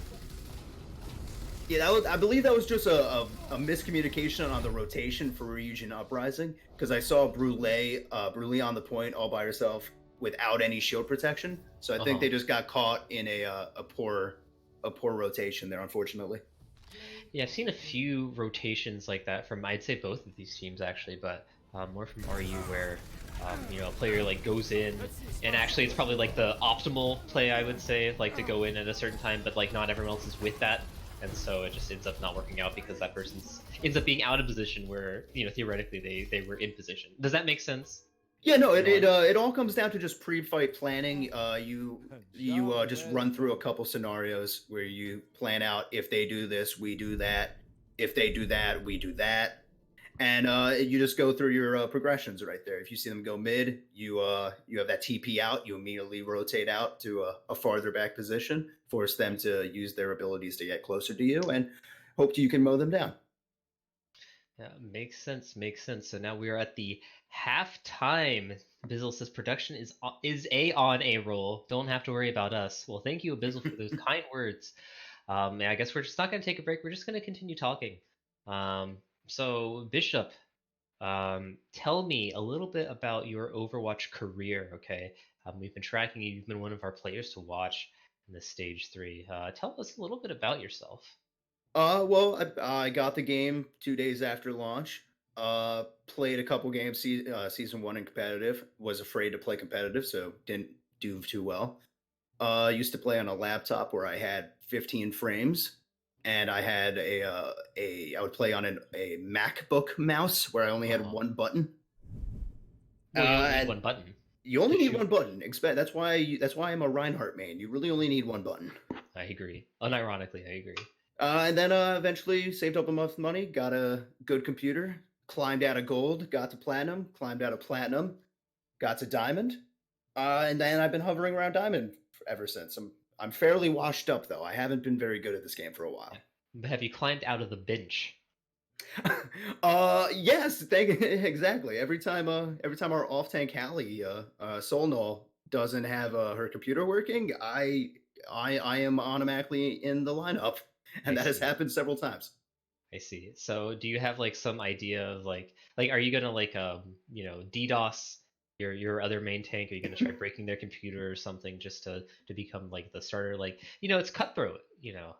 Yeah, I believe that was just a miscommunication on the rotation for Ryujin Uprising, because I saw Brule on the point all by herself without any shield protection. So I think they just got caught in a poor rotation there, unfortunately. Yeah, I've seen a few rotations like that from I'd say both of these teams actually, but more from RU where a player like goes in, and actually it's probably like the optimal play I would say, like to go in at a certain time, but like not everyone else is with that. And so it just ends up not working out because that person ends up being out of position where, theoretically they were in position. Does that make sense? Yeah, no, it all comes down to just pre-fight planning. You just run through a couple scenarios where you plan out if they do this, we do that. If they do that, we do that. And you just go through your progressions right there. If you see them go mid, you have that TP out. You immediately rotate out to a farther back position, force them to use their abilities to get closer to you, and hope you can mow them down. Yeah, makes sense. So now we are at the halftime. Abyssal says production is on a roll. Don't have to worry about us. Well, thank you, Abyssal, for those kind words. Yeah, I guess we're just not going to take a break. We're just going to continue talking. So, Bishop, tell me a little bit about your Overwatch career, okay? We've been tracking you. You've been one of our players to watch in this Stage 3. Tell us a little bit about yourself. Well, I got the game 2 days after launch. Played a couple games season 1 in competitive. Was afraid to play competitive, so didn't do too well. Used to play on a laptop where I had 15 frames. And I had I would play on a MacBook mouse where I only had one button. Well, you only need one button. You only to need shoot. one button. That's why I'm a Reinhardt main. You really only need one button. I agree. Unironically, I agree. And then eventually saved up enough money, got a good computer, climbed out of gold, got to platinum, climbed out of platinum, got to diamond, and then I've been hovering around diamond ever since. I'm fairly washed up though. I haven't been very good at this game for a while. But have you climbed out of the bench? Yes, exactly. Every time our off tank Hallie, Soul Null doesn't have her computer working, I am automatically in the lineup, and that has happened several times. I see. So do you have like some idea of like are you gonna like DDoS your other main tank? Are you gonna try breaking their computer or something just to become like the starter? Like it's cutthroat.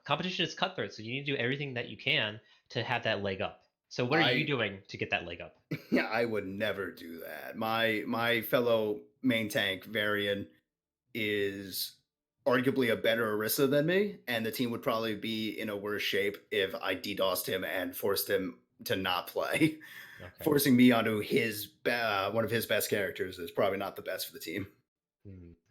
Competition is cutthroat, so you need to do everything that you can to have that leg up. So what are you doing to get that leg up? Yeah, I would never do that. My fellow main tank Varian is arguably a better Orisa than me, and the team would probably be in a worse shape if I DDoSed him and forced him to not play. Okay. Forcing me onto his one of his best characters is probably not the best for the team.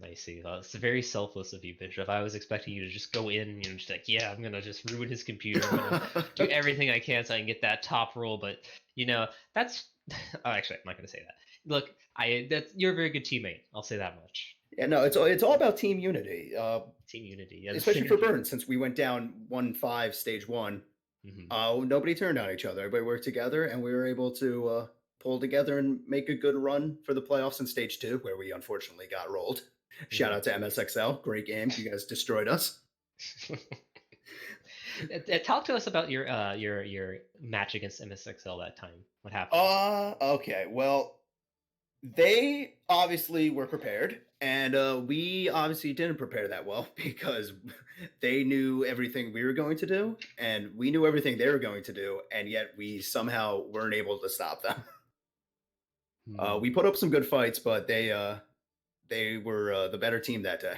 I see. Well, it's very selfless of you, Bishop. I was expecting you to just go in, just like, yeah, I'm gonna just ruin his computer. I'm gonna do everything I can so I can get that top roll. But that's. Oh, actually, I'm not gonna say that. Look, you're a very good teammate. I'll say that much. Yeah, no, it's all about team unity. Team unity, yeah, especially for Burn, since we went down 1-5 stage 1. Nobody turned on each other. Everybody worked together, and we were able to pull together and make a good run for the playoffs in stage 2, where we unfortunately got rolled. Shout out to MSXL, great game. You guys destroyed us. Talk to us about your match against MSXL that time. What happened? Okay. Well, they obviously were prepared, and we obviously didn't prepare that well because they knew everything we were going to do, and we knew everything they were going to do, and yet we somehow weren't able to stop them. We put up some good fights, but they were the better team that day.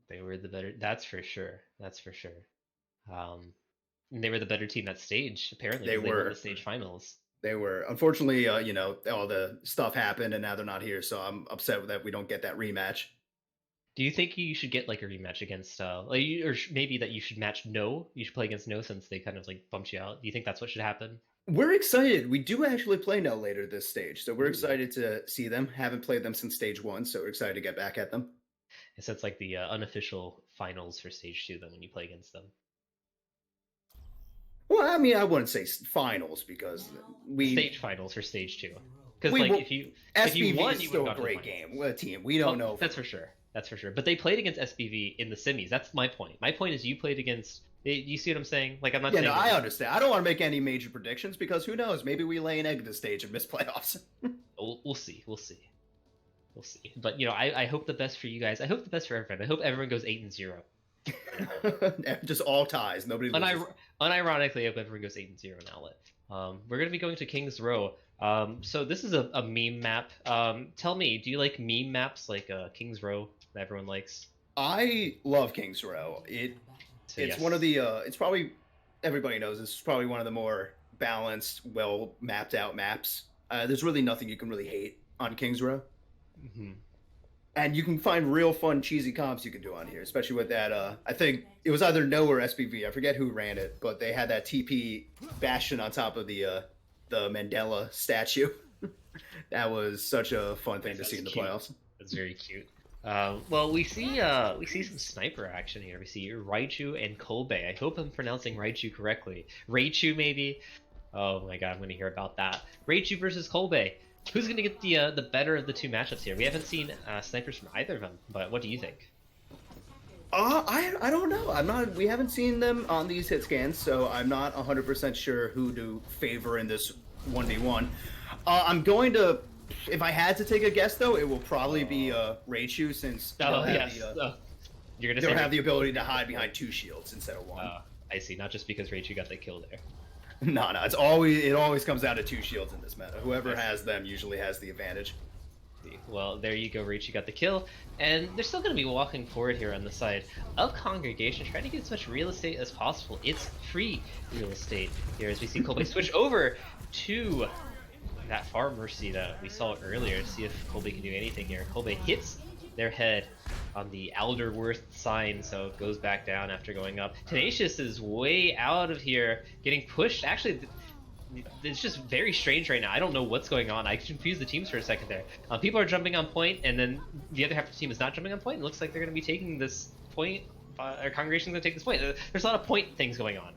They were the better. That's for sure. That's for sure. And they were the better team that stage. Apparently, they won the stage finals. They were. Unfortunately, all the stuff happened, and now they're not here. So I'm upset that we don't get that rematch. Do you think you should get like a rematch against, or maybe that you should match No? You should play against No since they kind of like bumped you out. Do you think that's what should happen? We're excited. We do actually play No later this stage, so we're excited to see them. Haven't played them since stage 1, so we're excited to get back at them. So it's like the unofficial finals for stage 2 then when you play against them. Well, I mean, I wouldn't say finals because stage finals for stage 2. Because like if you won, you would have got a great game. What a team. We don't know. That's for sure. That's for sure. But they played against SBV in the semis. That's my point. My point is you played against. You see what I'm saying? Like I'm not. Yeah, saying I understand. I don't want to make any major predictions because who knows? Maybe we lay an egg at this stage and miss playoffs. We'll see. We'll see. But I hope the best for you guys. I hope the best for everyone. I hope everyone goes 8-0. Just all ties. Nobody loses. Unironically, I hope everyone goes 8-0 in Owlet. We're gonna be going to King's Row. So this is a meme map. Tell me, do you like meme maps like King's Row that everyone likes? I love King's Row. It's one of the. It's probably everybody knows. It's probably one of the more balanced, well mapped out maps. There's really nothing you can really hate on King's Row. And you can find real fun, cheesy comps you can do on here, especially with that. I think it was either No or SBV. I forget who ran it, but they had that TP bastion on top of the Mandela statue. That was such a fun thing to see in the playoffs. That's very cute. Well, we see some sniper action here. We see Ryujin and Kolbe. I hope I'm pronouncing Ryujin correctly. Ryujin, maybe. Oh my god, I'm gonna hear about that. Ryujin versus Kolbe. Who's going to get the better of the two matchups here? We haven't seen snipers from either of them, but what do you think? I don't know. We haven't seen them on these hit scans, so I'm not 100% sure who to favor in this 1v1. I'm going to, if I had to take a guess though, it will probably be Raichu since they'll have the ability to hide behind 2 shields instead of 1. I see. Not just because Raichu got the kill there. No, it always comes down to 2 shields in this meta. Whoever has them usually has the advantage. Well, there you go, Ryujin got the kill, and they're still going to be walking forward here on the side of Congregation, trying to get as much real estate as possible. It's free real estate here as we see Kolbe switch over to that far mercy that we saw earlier to see if Kolbe can do anything here. Kolbe hits their head on the Alderworth sign, so it goes back down after going up. Tenacious is way out of here, getting pushed. Actually, it's just very strange right now. I don't know what's going on. I confused the teams for a second there. People are jumping on point, and then the other half of the team is not jumping on point. It looks like they're going to be taking this point. Our congregation's going to take this point. There's a lot of point things going on.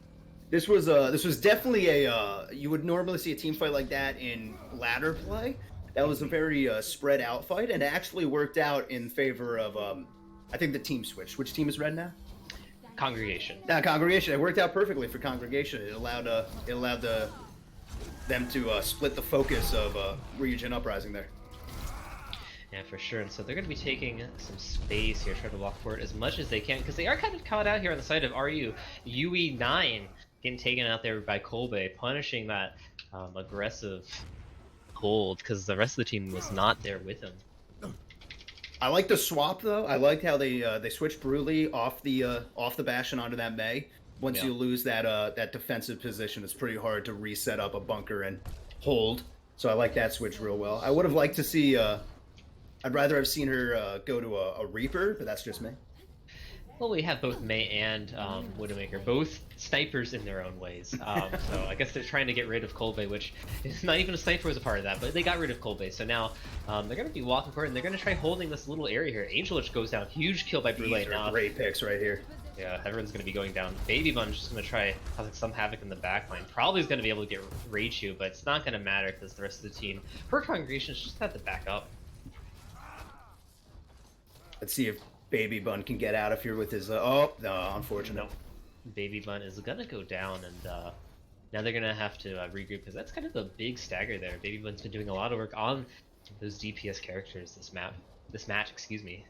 This was definitely a you would normally see a team fight like that in ladder play. That was a very spread out fight, and it actually worked out in favor of I think the team switch. Which team is red now? Congregation. Congregation. It worked out perfectly for Congregation. It allowed them to split the focus of Ryujin Uprising there. Yeah, for sure. And so they're going to be taking some space here, trying to walk forward as much as they can, because they are kind of caught out here on the side of RU. UE9 getting taken out there by Kolbe, punishing that aggressive hold, because the rest of the team was not there with him. I like the swap though. I liked how they switched Bruley off the Bastion onto that May. Once you lose that defensive position, it's pretty hard to reset up a bunker and hold. So I like that switch real well. I would have liked to see. I'd rather have seen her go to a Reaper, but that's just me. Well, we have both May and Widowmaker, both snipers in their own ways. So I guess they're trying to get rid of Kolbe, which not even a sniper was a part of that, but they got rid of Kolbe. So now they're going to be walking forward, and they're going to try holding this little area here. Angelich goes down, huge kill by Brule. These are great picks right here. Yeah, everyone's going to be going down. Baby Bun's just going to try causing some havoc in the backline. Probably is going to be able to get Raichu, but it's not going to matter because the rest of the team, her congregations just have to back up. Let's see if Baby Bun can get out of here with his. Oh, no, unfortunate. Nope. Baby Bun is going to go down, and now they're going to have to regroup because that's kind of a big stagger there. Baby Bun's been doing a lot of work on those DPS characters this match, excuse me.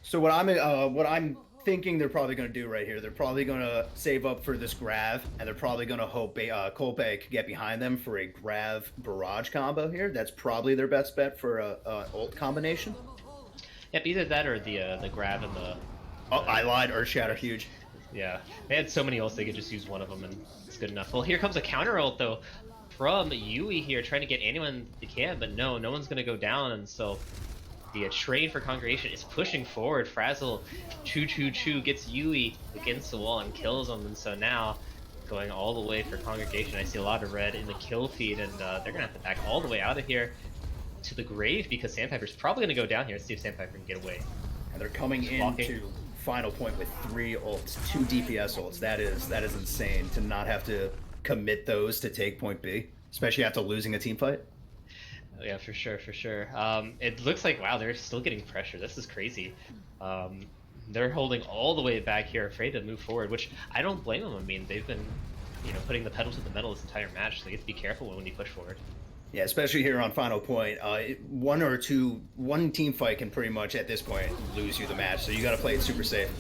So what I'm thinking they're probably going to do right here, they're probably going to save up for this Grav, and they're probably going to hope Kolbe could get behind them for a Grav Barrage combo here. That's probably their best bet for a ult combination. Yep, either that or the Grav and the... Oh, I lied. Earthshatter, huge. Yeah, they had so many ults they could just use one of them and it's good enough. Well, here comes a counter ult though from Yui here, trying to get anyone they can, but no one's going to go down, and so the train for Congregation is pushing forward. Frazzle, Choo gets Yui against the wall and kills him, and so now going all the way for Congregation. I see a lot of red in the kill feed, and they're going to have to back all the way out of here to the grave because Sandpiper's probably going to go down here. Let's see if Sandpiper can get away. And they're coming into final point with 3 ults, 2 DPS ults. That is insane to not have to commit those to take point B, especially after losing a team fight. Yeah, for sure. It looks like, wow, they're still getting pressure. This is crazy. They're holding all the way back here, afraid to move forward, which I don't blame them. I mean, they've been, putting the pedal to the metal this entire match, so you have to be careful when you push forward. Yeah, especially here on final point. One team fight can pretty much, at this point, lose you the match, so you got to play it super safe.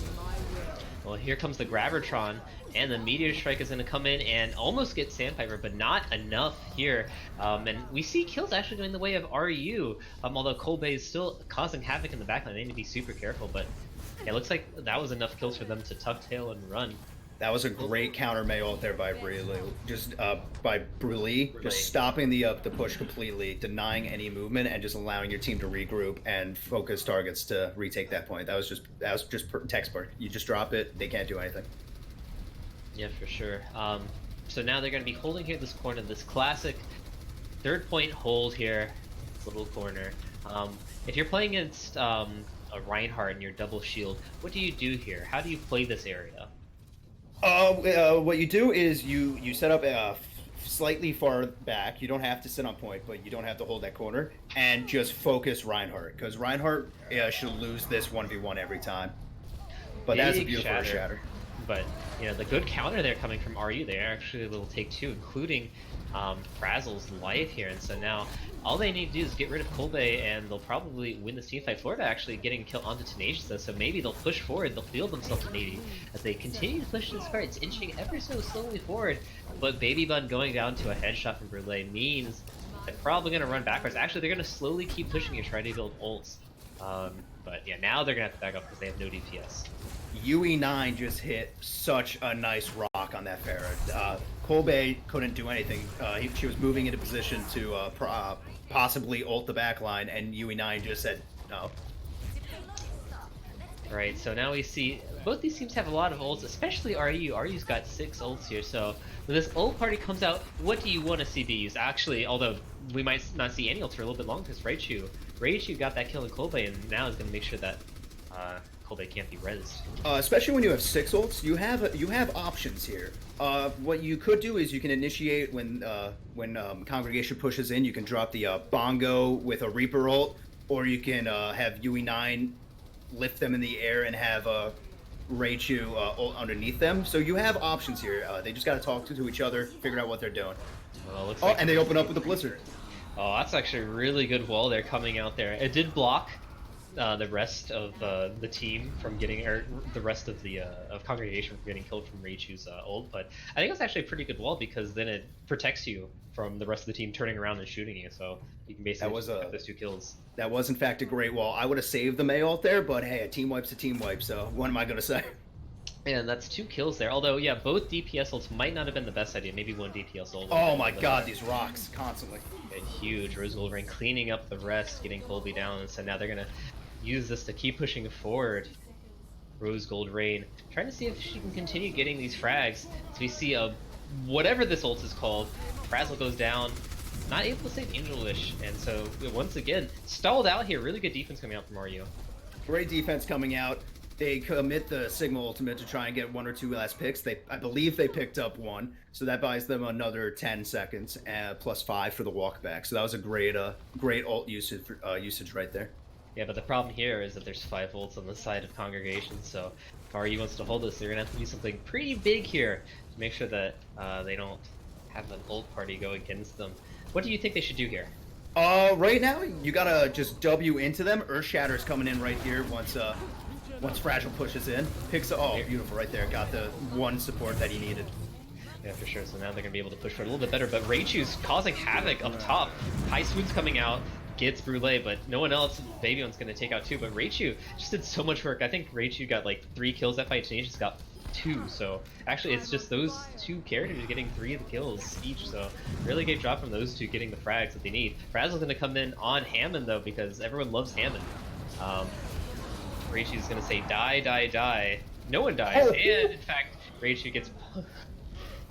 Well, here comes the Graviton, and the Meteor Strike is going to come in and almost get Sandpiper, but not enough here. And we see kills actually going the way of RU, although Kolbe is still causing havoc in the backline. They need to be super careful, but it looks like that was enough kills for them to tuck tail and run. That was a great counter May ult there by Bruley. Just stopping the push completely, denying any movement, and just allowing your team to regroup and focus targets to retake that point. That was just textbook. You just drop it, they can't do anything. Yeah, for sure. So now they're going to be holding here this corner, this classic 3rd point hold here, this little corner. If you're playing against a Reinhardt and your double shield, what do you do here? How do you play this area? What you do is you set up slightly far back. You don't have to sit on point, but you don't have to hold that corner, and just focus Reinhardt, because Reinhardt should lose this 1v1 every time. But that's a beautiful shatter. But the good counter there coming from RU, they are actually able to take 2, including Frazzle's life here, and so now all they need to do is get rid of Kolbe, and they'll probably win this team fight. Florida actually getting killed onto Tenacious though, so maybe they'll push forward, they'll field themselves to Navy as they continue to push this card. It's inching ever so slowly forward, but Baby Bun going down to a headshot from Brule means they're probably going to run backwards. Actually, they're going to slowly keep pushing and try to build ults. But yeah, now they're going to have to back up because they have no DPS. UE9 just hit such a nice rock on that Pharah. Kolbe couldn't do anything. She was moving into position to possibly ult the backline, and UE9 just said no. Right, so now we see both these teams have a lot of ults, especially RU. RU's got 6 ults here, so when this ult party comes out, what do you want to see be used? Actually, although we might not see any ults for a little bit long, because Raichu got that kill in Kolbe, and now is going to make sure that Kolbe can't be rezzed. Especially when you have 6 ults, you have options here. What you could do is you can initiate when Congregation pushes in, you can drop the Bongo with a Reaper ult, or you can have UE9 lift them in the air and have Raichu ult underneath them. So you have options here. They just got to talk to each other, figure out what they're doing. Well, looks like and they open up with the Blizzard. Oh, that's actually a really good wall there coming out there. It did block the rest of the team from getting, or the rest of the of Congregation from getting killed from Raichu's ult, but I think it's actually a pretty good wall because then it protects you from the rest of the team turning around and shooting you, so you can basically get those 2 kills. That was in fact a great wall. I would have saved the May ult there, but hey, a team wipe's a team wipe, so what am I gonna say? And that's 2 kills there, although yeah, both DPS ults might not have been the best idea, maybe one DPS ult. Oh my god, these rocks, constantly. Huge. Rose Gold Rain cleaning up the rest, getting Colby down, and so now they're gonna use this to keep pushing forward. Rose Gold Rain trying to see if she can continue getting these frags. So we see whatever this ult is called, Frazzle goes down, not able to save Angel Wish, and so once again stalled out here. Really good defense coming out from RU. Great defense coming out. They commit the Sigma ultimate to try and get 1 or 2 last picks. I believe they picked up 1, so that buys them another 10 seconds plus 5 for the walk back. So that was a great ult usage right there. Yeah, but the problem here is that there's 5 ults on the side of Congregation, so if RU wants to hold this, they're gonna have to do something pretty big here to make sure that they don't have an ult party go against them. What do you think they should do here? Right now you gotta just W into them. Earthshatter's coming in right here once Fragile pushes in. Beautiful right there. Got the 1 support that he needed. Yeah, for sure. So now they're going to be able to push for it a little bit better, but Raichu's causing havoc up top. High Swoon's coming out, gets Brûlé, but no one else. Babyone's going to take out 2, but Raichu just did so much work. I think Raichu got like 3 kills that fight, Tenacious got 2, so actually it's just those 2 characters getting 3 of the kills each, so really good job from those 2 getting the frags that they need. Frazzle's going to come in on Hammond though, because everyone loves Hammond. Raichu's going to say die, die, die. No one dies, and in fact Raichu gets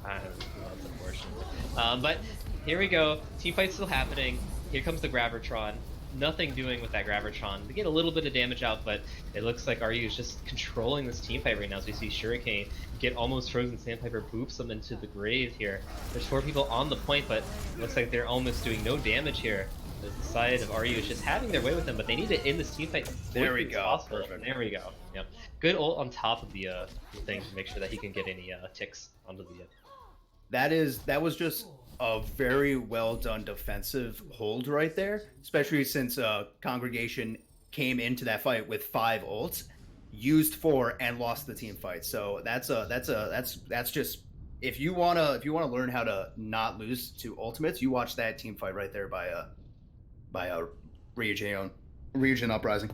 that's unfortunate. But here we go, team fight's still happening. Here comes the Gravitron. Nothing doing with that Gravitron. They get a little bit of damage out, but it looks like RU is just controlling this team fight right now. As we see Shuriken get almost frozen, Sandpiper boops them into the grave here. There's 4 people on the point, but it looks like they're almost doing no damage here. The side of RU is just having their way with them, but they need to end this team fight. There we go. Perfect. There we go. Yep. Good ult on top of the thing to make sure that he can get any ticks onto the. That was just a very well done defensive hold right there, especially since Congregation came into that fight with 5 ults, used 4 and lost the team fight. So that's just if you wanna learn how to not lose to ultimates, you watch that team fight right there by Ryujin Uprising.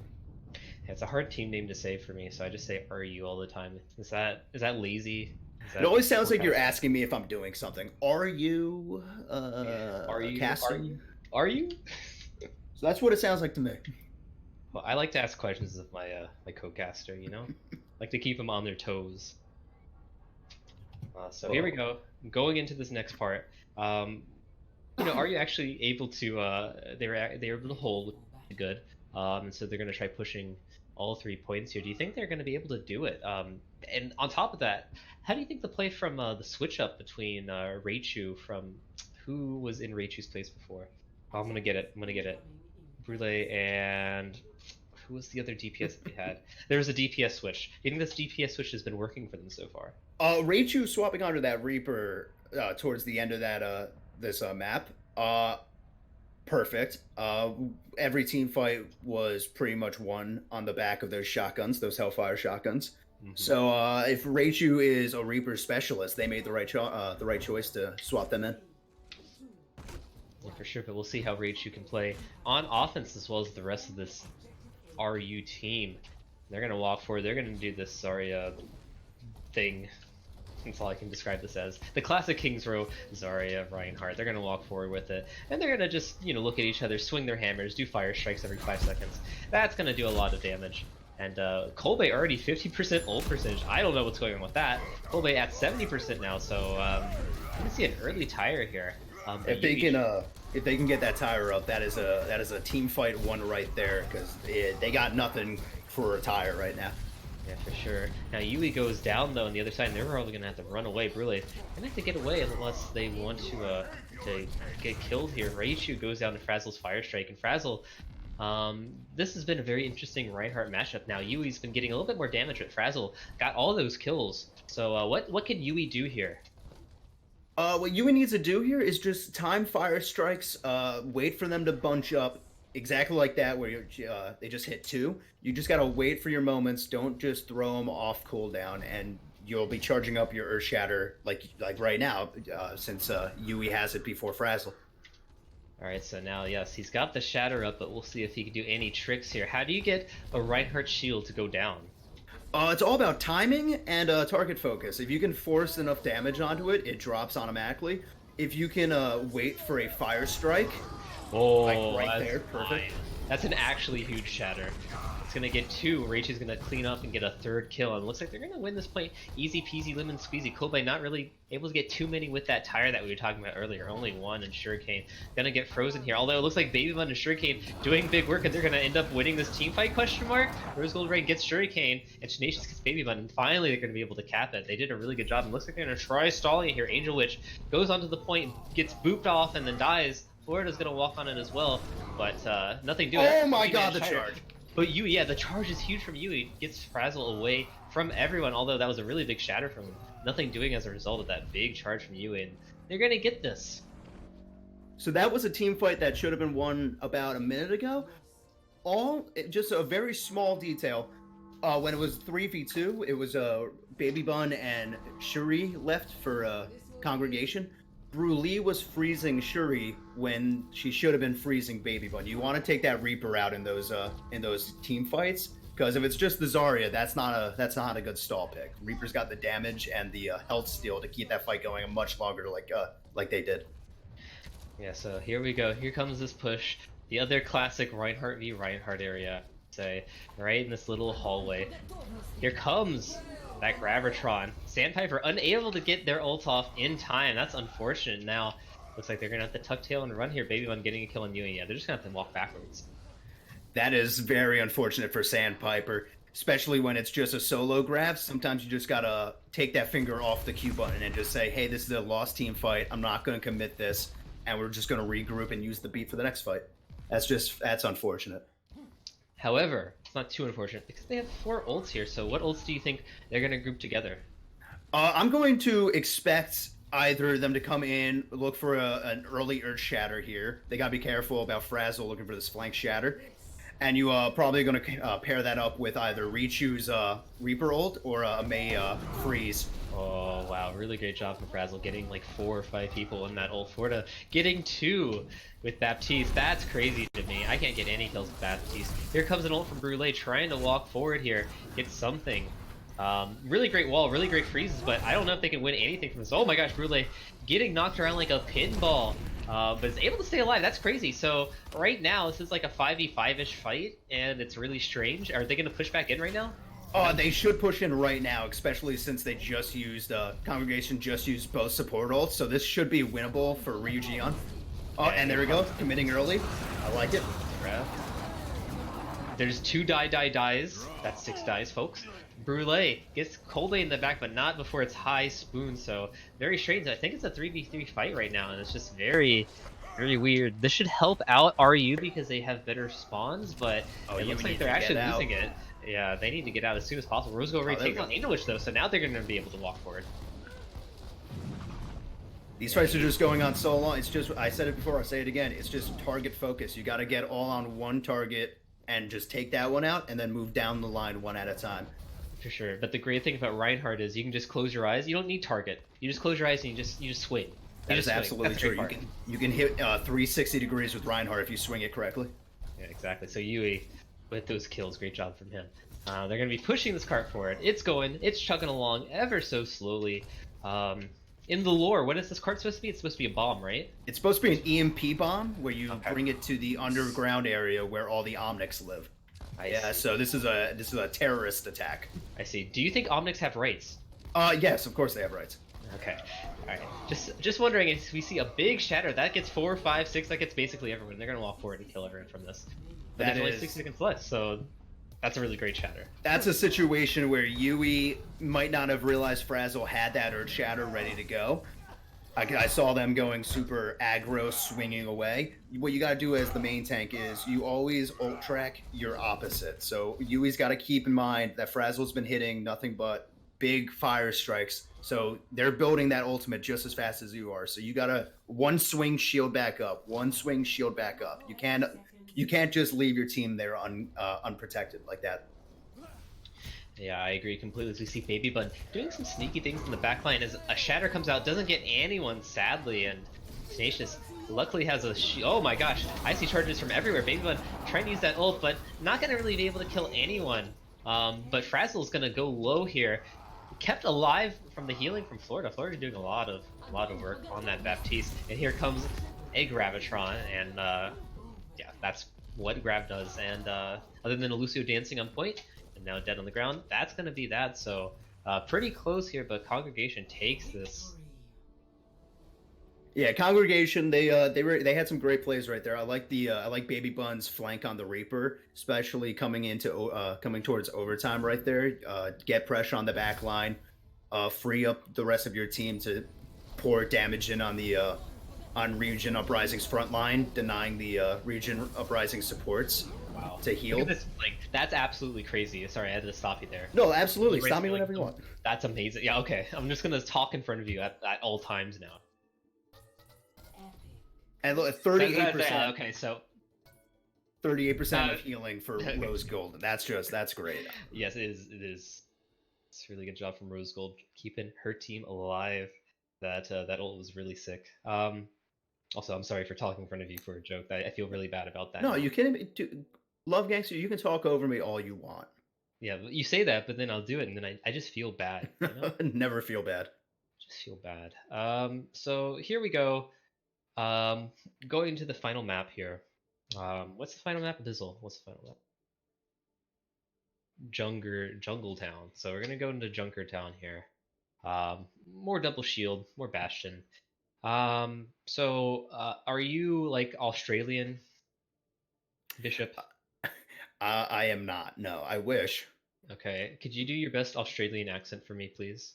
Yeah, it's a hard team name to say for me, so I just say RU all the time. Is that lazy? It always sounds like you're asking me if I'm doing something. Are you casting? Are you? So that's what it sounds like to me. Well, I like to ask questions of my my co-caster, you know? Like to keep them on their toes. So here we go. Going into this next part. You know, are you actually able to they were able to hold, which is good. And so they're going to try pushing all 3 points here. Do you think they're going to be able to do it? And on top of that, how do you think the play from the switch up between Raichu from who was in Raichu's place before? Oh, I'm gonna get it. Brûlé and who was the other DPS that they had? There was a DPS switch. Do you think this DPS switch has been working for them so far? Raichu swapping onto that Reaper towards the end of that this map. Perfect. Every team fight was pretty much won on the back of those shotguns, those Hellfire shotguns. Mm-hmm. So if Raichu is a Reaper specialist, they made the right choice to swap them in. Yeah, for sure, but we'll see how Raichu can play on offense as well as the rest of this RU team. They're gonna walk forward. They're gonna do this Zarya thing. That's all I can describe this as. The classic King's Row, Zarya, Reinhardt. They're gonna walk forward with it, and they're gonna just, you know, look at each other, swing their hammers, do fire strikes every 5 seconds. That's gonna do a lot of damage. And Kolbe already 50% ult percentage. I don't know what's going on with that. Kolbe at 70% now, so you can see an early tire here. If they can get that tire up, that is a team fight one right there, because they got nothing for a tire right now. Yeah, for sure. Now Yui goes down though on the other side, and they're probably gonna have to run away. Brule gonna have to get away unless they want to get killed here. Raichu goes down to Frazzle's Fire Strike, and Frazzle, this has been a very interesting Reinhardt matchup. Now Yui's been getting a little bit more damage, but Frazzle got all those kills. So what can Yui do here? What Yui needs to do here is just time fire strikes, wait for them to bunch up exactly like that, where they just hit 2. You just gotta wait for your moments. Don't just throw them off cooldown, and you'll be charging up your Earth Shatter like right now, since Yui has it before Frazzle. Alright, so now, yes, he's got the Shatter up, but we'll see if he can do any tricks here. How do you get a Reinhardt shield to go down? It's all about timing and target focus. If you can force enough damage onto it, it drops automatically. If you can wait for a fire strike, like right there, perfect. That's an actually huge Shatter. It's gonna get 2. Raichu's gonna clean up and get a 3rd kill, and it looks like they're gonna win this point easy peasy lemon squeezy. Kolbe not really able to get too many with that tire that we were talking about earlier. Only 1, and Shuriken gonna get frozen here. Although it looks like Baby Bun and Shuriken doing big work, and they're gonna end up winning this team fight, question mark? Rose Gold Ray gets Shuriken, and Tenacious gets Baby Bun, and finally they're gonna be able to cap it. They did a really good job, and looks like they're gonna try stalling it here. Angel Witch goes onto the point, gets booped off, and then dies. Florida's gonna walk on it as well, but nothing doing. Oh my god, the charge! But Yui, yeah, the charge is huge from Yui. Gets Frazzle away from everyone, although that was a really big Shatter from him. Nothing doing as a result of that big charge from Yui, and they're gonna get this. So that was a team fight that should have been won about a minute ago. Just a very small detail. When it was 3v2, it was Baby Bun and Shuri left for Congregation. Brule was freezing Shuri when she should have been freezing Baby Bun. You want to take that Reaper out in those team fights, because if it's just the Zarya, that's not a good stall pick. Reaper's got the damage and the health steal to keep that fight going much longer, like they did. Yeah, so here we go. Here comes this push. The other classic Reinhardt v Reinhardt area, say, right in this little hallway. Here comes that Gravitron. Sandpiper unable to get their ult off in time. That's unfortunate. Now, looks like they're gonna have to tuck tail and run here. Baby Bun getting a kill on Yui. Yeah, they're just gonna have to walk backwards. That is very unfortunate for Sandpiper, especially when it's just a solo grab. Sometimes you just gotta take that finger off the Q button and just say, hey, this is a lost team fight. I'm not gonna commit this, and we're just gonna regroup and use the beat for the next fight. That's unfortunate. However, it's not too unfortunate because they have 4 ults here. So what ults do you think they're gonna group together? I'm going to expect either them to come in, look for an early Earth Shatter here. They gotta be careful about Frazzle looking for this flank Shatter. And you probably going to pair that up with either Richu's Reaper ult or a Mei Freeze. Oh, wow. Really great job from Frazzle getting like 4 or 5 people in that ult. Florida getting 2 with Baptiste. That's crazy to me. I can't get any kills with Baptiste. Here comes an ult from Brule trying to walk forward here. Get something. Really great wall, really great freezes, but I don't know if they can win anything from this. Oh my gosh, Brule getting knocked around like a pinball. But is able to stay alive. That's crazy. So right now, this is like a 5v5-ish fight, and it's really strange. Are they going to push back in right now? They should push in right now, especially since they just used, Congregation just used both support ults, so this should be winnable for Ryujin. Oh, and there we go, committing early. I like it. There's 2 dies. That's 6 dies, folks. Brule gets Kolbe in the back, but not before it's high spoon, so very strange. I think it's a 3v3 fight right now, and it's just very, very weird. This should help out RU because they have better spawns, but it looks like they're actually losing it. Yeah, they need to get out as soon as possible. Rose Gold Ray takes on Angel Witch, though, so now they're going to be able to walk forward. These fights are just going on so long. It's just, I said it before, I'll say it again, it's just target focus. You got to get all on one target and just take that one out and then move down the line one at a time. For sure, but the great thing about Reinhardt is you can just close your eyes. You don't need target. You just close your eyes and you just swing. That is absolutely true. You can hit 360 degrees with Reinhardt if you swing it correctly. Yeah, exactly. So Yui with those kills, great job from him. They're going to be pushing this cart forward. It's chugging along ever so slowly. In the lore, what is this cart supposed to be? It's supposed to be a bomb, right? It's supposed to be an EMP bomb where you Okay. bring it to the underground area where all the Omnics live. I see. So this is a terrorist attack. I see. Do you think Omnics have rights? Yes, of course they have rights. Okay. Alright. Just wondering if we see a big shatter, that gets 4, 5, 6, that gets basically everyone. They're gonna walk forward and kill everyone from this. But That there's only is- 6 seconds left, so that's a really great shatter. That's a situation where Yui might not have realized Frazzle had that Earth Shatter ready to go. I saw them going super aggro, swinging away. What you gotta do as the main tank is you always ult track your opposite. So Yui's gotta keep in mind that Frazzle's been hitting nothing but big fire strikes. So they're building that ultimate just as fast as you are. So you gotta one swing shield back up, one swing shield back up. You can't just leave your team there unprotected like that. Yeah, I agree completely. As we see Baby Bun doing some sneaky things in the backline as a shatter comes out, doesn't get anyone sadly, and Tenacious luckily has a oh my gosh, I see charges from everywhere. Baby Bun trying to use that ult, but not gonna really be able to kill anyone. But Frazzle's gonna go low here. Kept alive from the healing from Florida. Florida doing a lot of work on that Baptiste. And here comes a Gravitron, and yeah, that's what Grav does. And other than a Lucio dancing on point, and now dead on the ground, that's gonna be that. So pretty close here, but Congregation takes this. Yeah, Congregation. They had some great plays right there. I like Baby Bun's flank on the Reaper, especially coming towards overtime right there. Get pressure on the back line, free up the rest of your team to pour damage in on the on Ryujin Uprising's front line, denying the Ryujin Uprising supports Wow. to heal. Look at this, like that's absolutely crazy. Sorry, I had to stop you there. No, absolutely. Race Stop me like, whenever you want. That's amazing. Yeah, okay. I'm just gonna talk in front of you at all times now. And look, 38%. Okay, so 38% of healing for Rose Gold. That's great. yes, it is. It is. It's a really good job from Rose Gold keeping her team alive. That ult was really sick. Also, I'm sorry for talking in front of you for a joke. I feel really bad about that. No, you can't. Love Gangster, you can talk over me all you want. Yeah, you say that, but then I'll do it, and then I just feel bad. You know? Never feel bad. Just feel bad. So here we go. Going into the final map here. What's the final map? Abyssal. What's the final map? Jungle Town. So we're gonna go into Junker Town here. More double shield, more bastion. So are you like Australian, Bishop? I am not. No, I wish. Okay. Could you do your best Australian accent for me, please?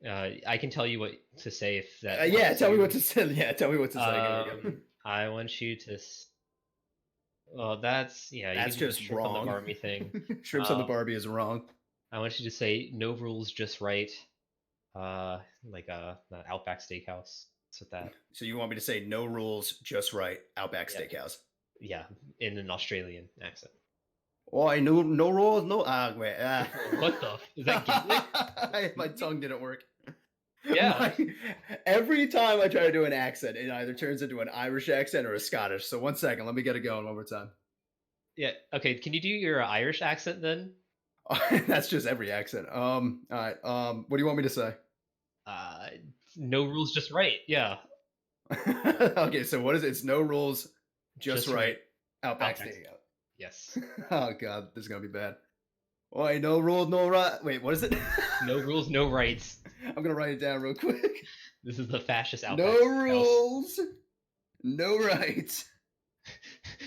I can tell you what to say if that. Yeah, tell me what to say. Yeah, tell me what to say. Here we go. I want you to. Well, that's yeah. That's you can do the just shrimp on wrong. the Barbie thing. Shrimps on the Barbie is wrong. I want you to say no rules, just right. Like the Outback Steakhouse. What's with that? So you want me to say no rules, just right, Outback Yeah. Steakhouse? Yeah, in an Australian accent. Oh, I know no rules, no. Wait. What the? Is that Gaelic? My tongue didn't work. Yeah. Every time I try to do an accent, it either turns into an Irish accent or a Scottish. So 1 second, let me get it going one more time. Yeah. Okay. Can you do your Irish accent then? That's just every accent. All right. What do you want me to say? No rules, just right. Yeah. Okay, so what is it? It's no rules, just Just right. right. Outback Outback. Steakhouse. Yes. Oh god, this is gonna be bad. Oh, no rules, no right. Wait, what is it? No rules, no rights. I'm gonna write it down real quick. This is the fascist Outback. No Steakhouse. rules, no rights.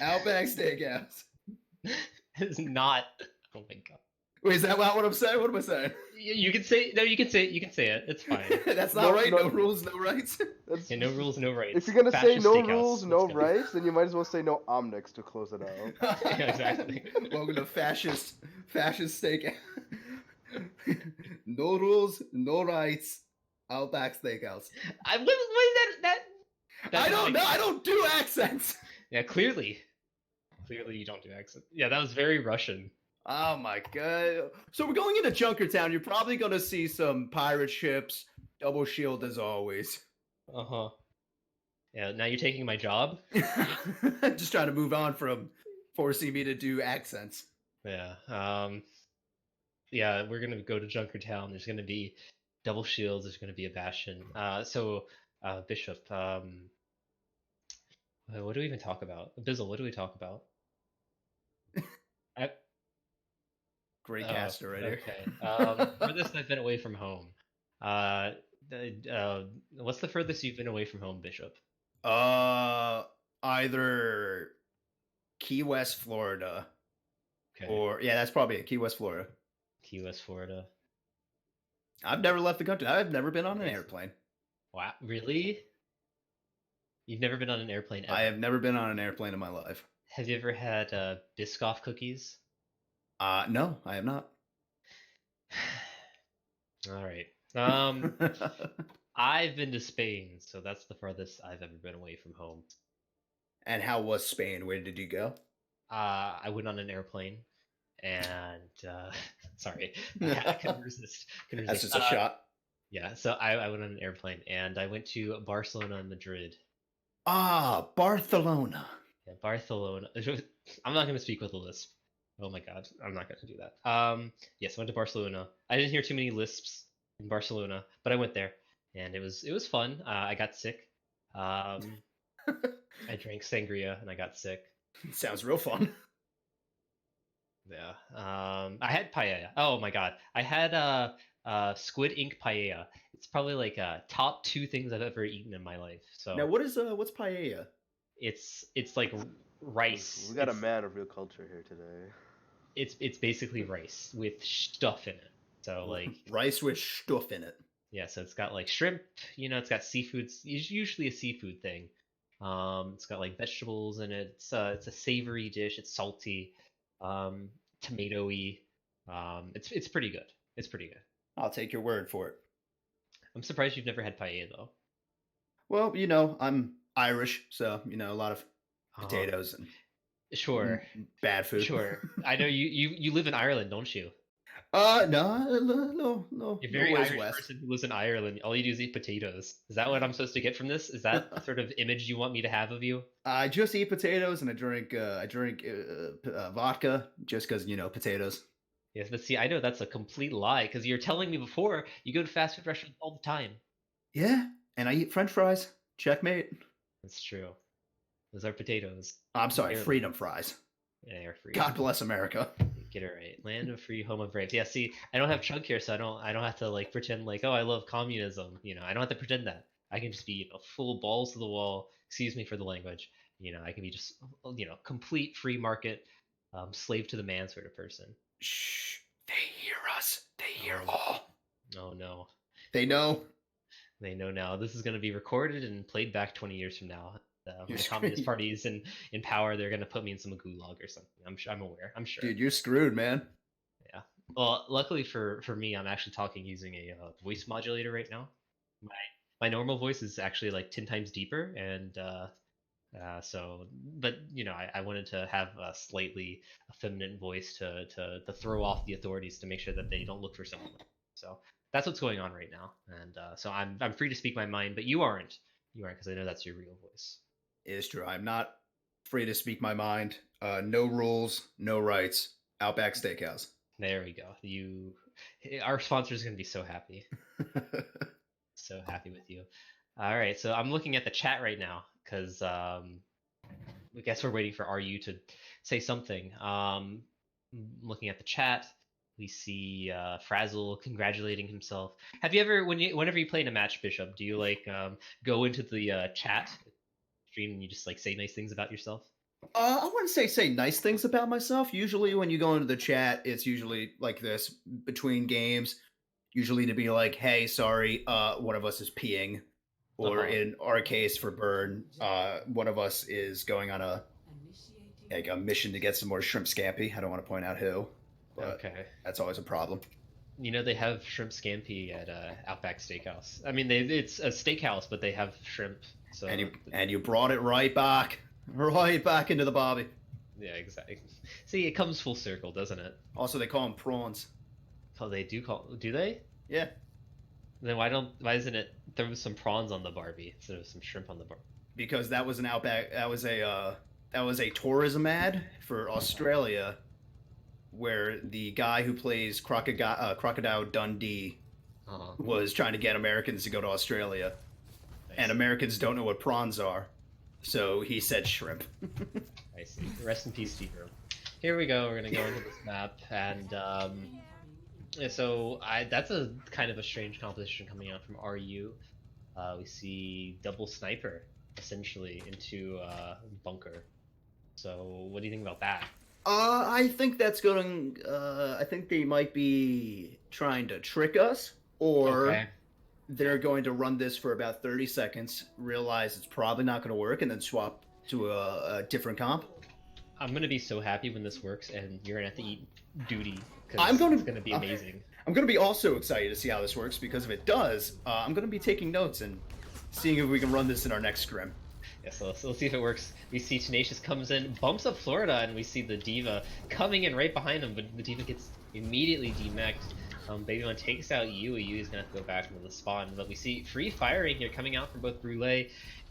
Outback Steakhouse. It's not. Oh my god. Wait, is that what I'm saying? What am I saying? You can say no. You can say it. It's fine. That's not No, right. no. No rules, no rights. That's, Yeah, no rules, no rights. if you're gonna say Fascist no Steakhouse. rules, no Let's go. rights, then you might as well say no omnics to close it out. Yeah, exactly. Welcome to fascist steakhouse. No rules, no rights. Outback Steakhouse. What is that? I don't like- know. I don't do accents. Yeah, clearly you don't do accent. Yeah, that was very Russian. Oh my god. So we're going into Junkertown. You're probably going to see some pirate ships, double shield as always. Yeah, now you're taking my job. Just trying to move on from forcing me to do accents. Yeah. Yeah, we're gonna go to Junkertown. There's gonna be double shields. There's gonna be a bastion. Bishop. What do we even talk about? Bizzle. What do we talk about? I, Great caster right here. okay. Furthest I've been away from home. Uh, what's the furthest you've been away from home, Bishop? Either Key West, Florida, Okay. or yeah, that's probably it. Key West, Florida. Key West, Florida. I've never left the country. I've never been on an Nice. airplane. Wow, really? You've never been on an airplane ever? I have never been on an airplane in my life. Have you ever had Biscoff cookies? No, I have not. All right. I've been to Spain, so that's the farthest I've ever been away from home. And how was Spain? Where did you go? I went on an airplane, and sorry, I couldn't resist. That's just a shot. Yeah, so I went on an airplane, and I went to Barcelona and Madrid. Ah, Barcelona. Yeah, Barcelona. I'm not going to speak with a lisp. Oh my god, I'm not going to do that. Yes, I went to Barcelona. I didn't hear too many lisps in Barcelona, but I went there, and it was fun. I got sick. I drank sangria, and I got sick. Sounds real fun. Yeah. I had paella. Oh my god, I had squid ink paella. It's probably like top 2 things I've ever eaten in my life. So Now, what's paella? it's like rice. We got a man of real culture here today. It's basically rice with stuff in it. So like rice with stuff in it. yeah, so it's got like shrimp. It's got seafoods. It's usually a seafood thing. It's got like vegetables in it. It's a savory dish. It's salty, tomatoey. It's pretty good. It's pretty good. I'll take your word for it. I'm surprised you've never had paella though. Well, I'm Irish, so a lot of potatoes and Sure. bad food. Sure. I know you live in Ireland, don't you? No. You're a very no ways Irish west. person who lives in Ireland. All you do is eat potatoes. Is that what I'm supposed to get from this? Is that the sort of image you want me to have of you? I just eat potatoes and I drink vodka just because potatoes. Yes, but see, I know that's a complete lie because you're telling me before you go to fast food restaurants all the time. Yeah, and I eat French fries. Checkmate. That's true. Those are potatoes. I'm sorry, Ireland. freedom fries. Yeah, they're free. God bless America. Get it right. Land of free, home of brave. Yeah, see, I don't have Chunk here, so I don't have to like pretend like, oh, I love communism. I don't have to pretend that. I can just be full balls to the wall. Excuse me for the language. I can be just complete free market, slave to the man sort of person. Shh. They hear us. They hear all. Oh no. They know. They know now. This is going to be recorded and played back 20 years from now. When the Communist Party is in power, they're going to put me in some gulag or something. I'm aware. I'm sure. Dude, you're screwed, man. Yeah. Well, luckily for me, I'm actually talking using a voice modulator right now. My normal voice is actually like 10 times deeper, and but I wanted to have a slightly effeminate voice to throw off the authorities to make sure that they don't look for someone. So that's what's going on right now, and so I'm free to speak my mind, but you aren't because I know that's your real voice. It is true. I'm not free to speak my mind. No rules, no rights. Outback Steakhouse. There we go. Our sponsor is going to be so happy. So happy with you. All right, so I'm looking at the chat right now because I guess we're waiting for RU to say something. Looking at the chat, we see Frazzle congratulating himself. Have you ever, whenever you play in a match, Bishop, do you like go into the chat stream and you just like say nice things about yourself? I wouldn't say nice things about myself. Usually when you go into the chat, it's usually like this between games. Usually to be like, hey, sorry, one of us is peeing. Or in our case for Burn, one of us is going on a mission to get some more shrimp scampi. I don't want to point out who. But okay. That's always a problem. They have shrimp scampi at Outback Steakhouse. I mean, it's a steakhouse, but they have shrimp. So and you brought it right back into the bobby. Yeah, exactly. See, it comes full circle, doesn't it? Also, they call them prawns. Oh, do they? Yeah. Then why isn't it throw some prawns on the Barbie instead of some shrimp on the Barbie? Because that was an Outback. That That was a tourism ad for Australia, where the guy who plays Crocodile Dundee Uh-huh. was trying to get Americans to go to Australia, and Americans don't know what prawns are, so he said shrimp. I see. Rest in peace, Steve. Here we go. We're gonna go into this map, and yeah, so that's a kind of a strange composition coming out from RU. We see double sniper essentially into bunker. So what do you think about that? I think that's going. I think they might be trying to trick us, or Okay. they're going to run this for about 30 seconds, realize it's probably not going to work, and then swap to a different comp. I'm gonna be so happy when this works, and you're gonna have to eat duty because I'm gonna- it's gonna be amazing. I'm going to be also excited to see how this works, because if it does, I'm going to be taking notes and seeing if we can run this in our next scrim. Yeah, so let's see if it works. We see Tenacious comes in, bumps up Florida, and we see the Diva coming in right behind him, but the Diva gets immediately demeched. Baby1 takes out Yui. Yui's gonna have to go back into the spawn, but we see free firing here coming out from both Brule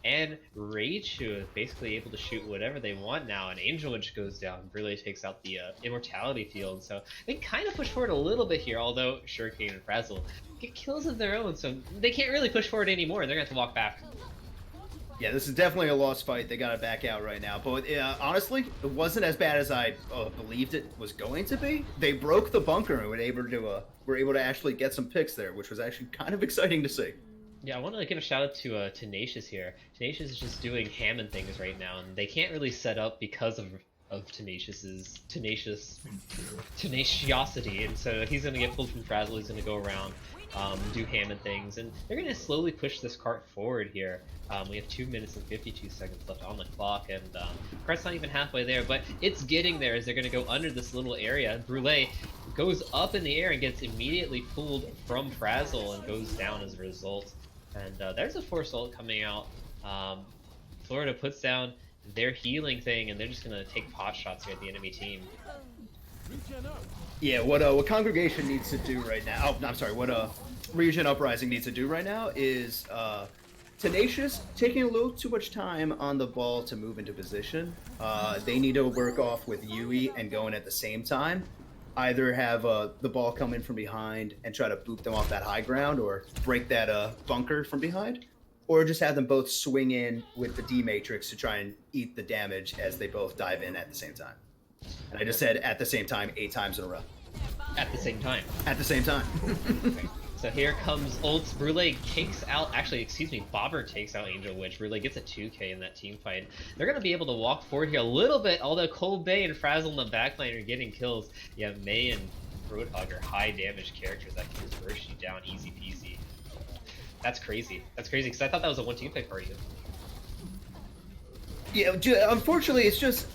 and Raichu, basically able to shoot whatever they want now, and Angel Witch goes down. Brule takes out the Immortality Field, so they kind of push forward a little bit here, although Shuriken and Frazzle get kills of their own, so they can't really push forward anymore. They're gonna have to walk back. Yeah, this is definitely a lost fight. They got to back out right now. But honestly, it wasn't as bad as I believed it was going to be. They broke the bunker and were able to actually get some picks there, which was actually kind of exciting to see. Yeah, I want to give a shout out to Tenacious here. Tenacious is just doing Hammond things right now, and they can't really set up because of tenaciousity, and so he's gonna get pulled from Frazzle. He's gonna go around, do Hammond things, and they're gonna slowly push this cart forward here. We have 2 minutes and 52 seconds left on the clock, and cart's not even halfway there, but it's getting there as they're gonna go under this little area. Brule goes up in the air and gets immediately pulled from Frazzle and goes down as a result. And there's a force ult coming out. Florida puts down their healing thing, and they're just gonna take pot shots here at the enemy team. Yeah, what Congregation needs to do right now. Oh, I'm sorry. What Ryujin Uprising needs to do right now is Tenacious taking a little too much time on the ball to move into position. They need to work off with Yui and going at the same time. Either have the ball come in from behind and try to boop them off that high ground, or break that bunker from behind, or just have them both swing in with the D matrix to try and eat the damage as they both dive in at the same time. And I just said at the same time 8 times in a row. At the same time. At the same time. So here comes ults. Brule takes out, actually, excuse me, Bobber takes out Angel Witch. Brule gets a 2k in that team fight. They're going to be able to walk forward here a little bit, although Cold Bay and Frazzle in the backline are getting kills. Yeah, May and Roadhog are high damage characters that can just burst you down easy peasy. That's crazy. That's crazy, because I thought that was a 1 team fight for you. Yeah, unfortunately, it's just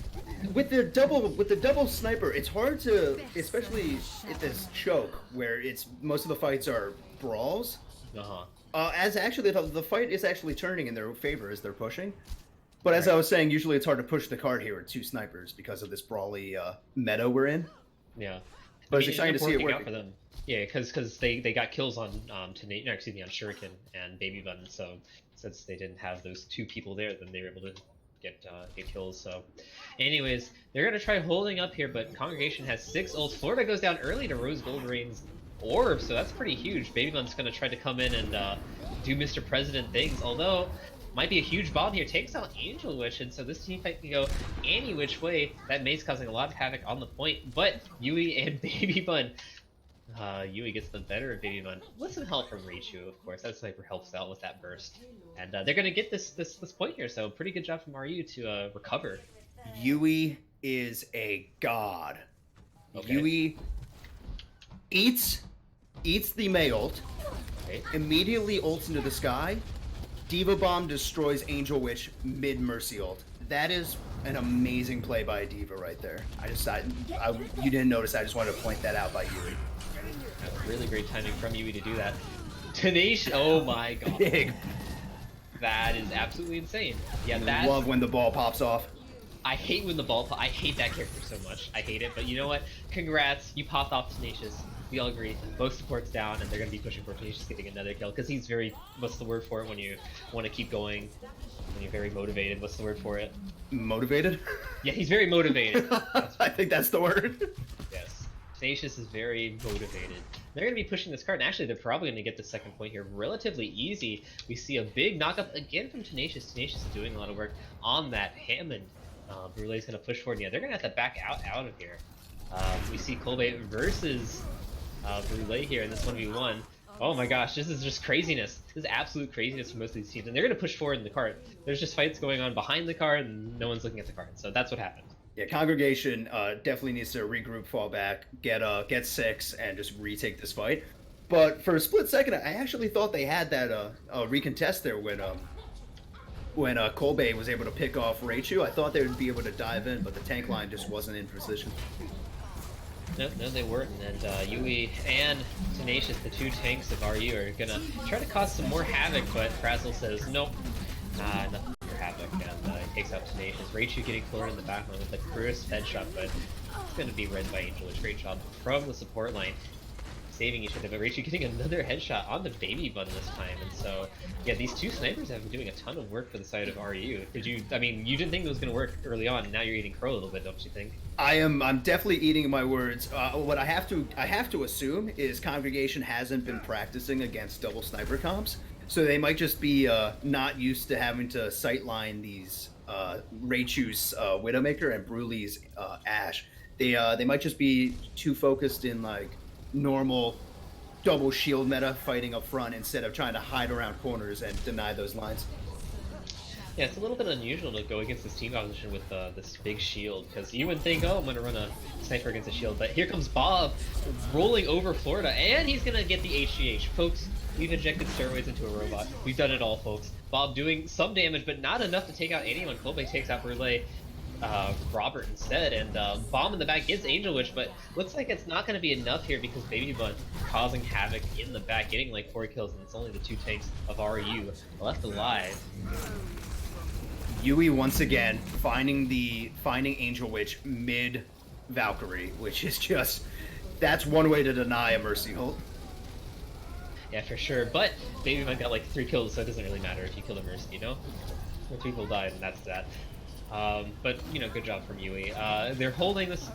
with the double sniper, it's hard to, especially at this choke where it's most of the fights are brawls. As actually the fight is actually turning in their favor as they're pushing. But as I was saying, usually it's hard to push the card here with 2 snipers because of this brawly meta we're in. Yeah. But it's exciting to see it working out working. for them. Yeah, because they got kills on on Shuriken and Baby Bun. So since they didn't have those 2 people there, then they were able to get kills. So, anyways, they're gonna try holding up here, but Congregation has 6 ults. Florida goes down early to Rose Gold Rain's orb, so that's pretty huge. Baby Bun's gonna try to come in and do Mr. President things, although might be a huge bomb here. Takes out Angel Witch, and so this team fight can go any which way. That May's causing a lot of havoc on the point, but Yui and Baby Bun. Yui gets the better of Baby Bun with some help from Raichu, of course. That sniper helps out with that burst, and they're gonna get this point here. So pretty good job from RU to recover. Yui is a god. Okay. Yui eats the May ult, Okay. immediately ults into the sky. Diva Bomb destroys Angel Witch mid Mercy ult. That is an amazing play by Diva right there. You didn't notice. I just wanted to point that out by Yui. That's really great timing from Yui to do that. Tenacious. Oh my god. Big. That is absolutely insane. Yeah, that. Love when the ball pops off. I hate when the ball. I hate that character so much. I hate it. But you know what? Congrats, you popped off Tenacious. we all agree most support's down, and they're going to be pushing for Tenacious getting another kill because he's very, what's the word for it when you want to keep going, when you're very motivated? What's the word for it? Motivated? Yeah, he's very motivated. I think that's the word. Yes. Tenacious is very motivated. They're going to be pushing this card, and actually they're probably going to get the second point here relatively easy. We see a big knockup again from Tenacious. Tenacious is doing a lot of work on that Hammond. Brulee's going to push forward. Yeah, they're going to have to back out of here. We see Kolbe versus Brulee here in this 1v1. Oh my gosh, this is just craziness. This is absolute craziness for most of these teams, and they're going to push forward in the cart. There's just fights going on behind the cart, and no one's looking at the cart. So that's what happened. Yeah, Congregation definitely needs to regroup, fall back, get 6, and just retake this fight. But for a split second, I actually thought they had that recontest there when Kolbe was able to pick off Raichu. I thought they would be able to dive in, but the tank line just wasn't in position. No, they weren't. And Yui and Tenacious, the two tanks of RU, are gonna try to cause some more havoc, but Frazzle says nope, nothing for havoc, and he takes out Tenacious. Raichu getting floored in the backline with the crisp headshot, but it's gonna be read by Angel. Great job from the support line, saving each other, but Raichu getting another headshot on the baby bun this time. And so, yeah, these two snipers have been doing a ton of work for the side of RU. I mean, you didn't think it was going to work early on, and now you're eating crow a little bit, don't you think? I'm definitely eating my words. What I have to assume is Congregation hasn't been practicing against double sniper comps, so they might just be not used to having to sightline these Raichu's Widowmaker and Brulee's Ash. They might just be too focused in like normal double shield meta fighting up front instead of trying to hide around corners and deny those lines. Yeah, it's a little bit unusual to go against this team composition with this big shield, because you would think, oh, I'm going to run a sniper against a shield, but here comes Bob rolling over Florida, and he's going to get the HGH. Folks, we've injected steroids into a robot. We've done it all, folks. Bob doing some damage, but not enough to take out anyone. Kolbe takes out Brulee. Robert instead, and Bomb in the back gets Angel Witch, but looks like it's not going to be enough here because Baby Bun causing havoc in the back, getting like 4 kills, and it's only the 2 tanks of RU left alive. Yui once again finding Angel Witch mid Valkyrie, which is just, that's one way to deny a Mercy ult. Yeah, for sure, but Baby Bun got like 3 kills, so it doesn't really matter if you kill the Mercy, you know? 4 people died, and that's that. But, you know, good job from Yui. They're holding this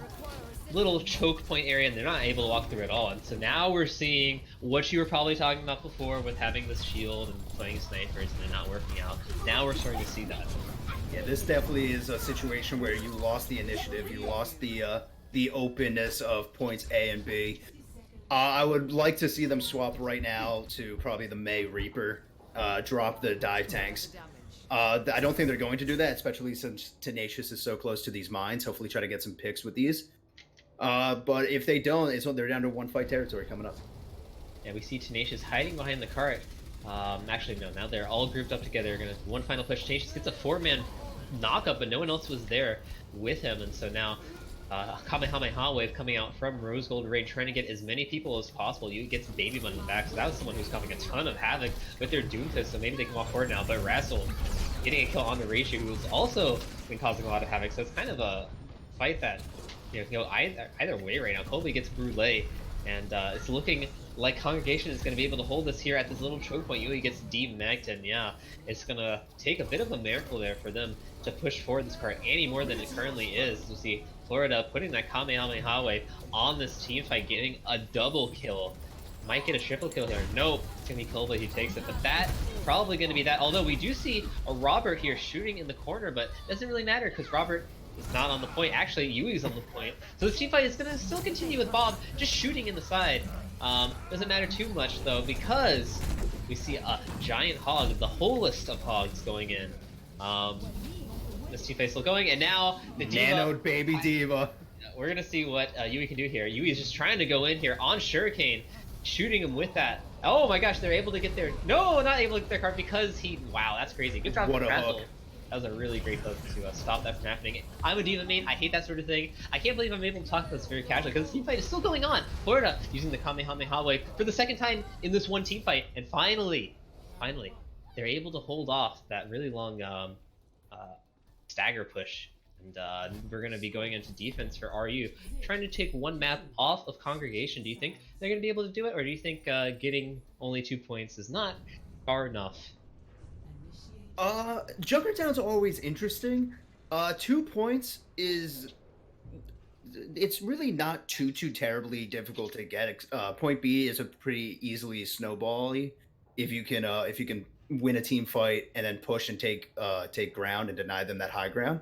little choke point area, and they're not able to walk through at all. And so now we're seeing what you were probably talking about before with having this shield and playing snipers and it not working out. Now we're starting to see that. Yeah, this definitely is a situation where you lost the initiative, you lost the openness of points A and B. I would like to see them swap right now to probably the May Reaper, drop the dive tanks. I don't think they're going to do that, especially since Tenacious is so close to these mines. Hopefully try to get some picks with these. But if they don't, they're down to 1 fight territory coming up. Yeah, we see Tenacious hiding behind the cart. Actually, no, now they're all grouped up together. Gonna one final push. Tenacious gets a 4-man knockup, but no one else was there with him. And so now Kamehameha wave coming out from Rose Gold Raid, trying to get as many people as possible. You get Baby Bun in the back, so that was someone who's causing a ton of havoc with their Doomfist, so maybe they can walk forward now. But Razzle getting a kill on the Raichu, who's also been causing a lot of havoc, so it's kind of a fight that, you know, either way right now. Kolbe gets Brulee, and it's looking like Congregation is going to be able to hold this here at this little choke point. Yui gets demagged, and yeah, it's going to take a bit of a miracle there for them to push forward this card any more than it currently is. You see Florida putting that Kamehameha wave on this team fight, getting a double kill. Might get a triple kill here. Nope, it's going to be Kolbe who takes it, but that's probably going to be that. Although we do see a Robert here shooting in the corner, but it doesn't really matter because Robert is not on the point. Actually, Yui's on the point. So this team fight is going to still continue with Bob just shooting in the side. Doesn't matter too much though, because we see a giant hog, the wholest of hogs going in. This team fight still going, and now the Diva, Nanoed baby Diva. we're gonna see what Yui can do here. Yui is just trying to go in here on Shuriken, shooting him with that. Oh my gosh, they're able to get their, no, not able to get their card because he, wow, that's crazy. Good job What from a Razzle. hook. That was a really great hook to stop that from happening. I'm a Diva main, I hate that sort of thing. I can't believe I'm able to talk about this very casually because this team fight is still going on. Florida using the Kamehameha wave for the second time in this one team fight, and finally, they're able to hold off that really long stagger push. And we're going to be going into defense for RU, trying to take one map off of Congregation. Do you think they're going to be able to do it, or do you think getting only 2 points is not far enough? Junkertown's always interesting. 2 points is... It's really not too terribly difficult to get. Point B is a pretty easily snowbally if you can win a team fight and then push and take ground and deny them that high ground.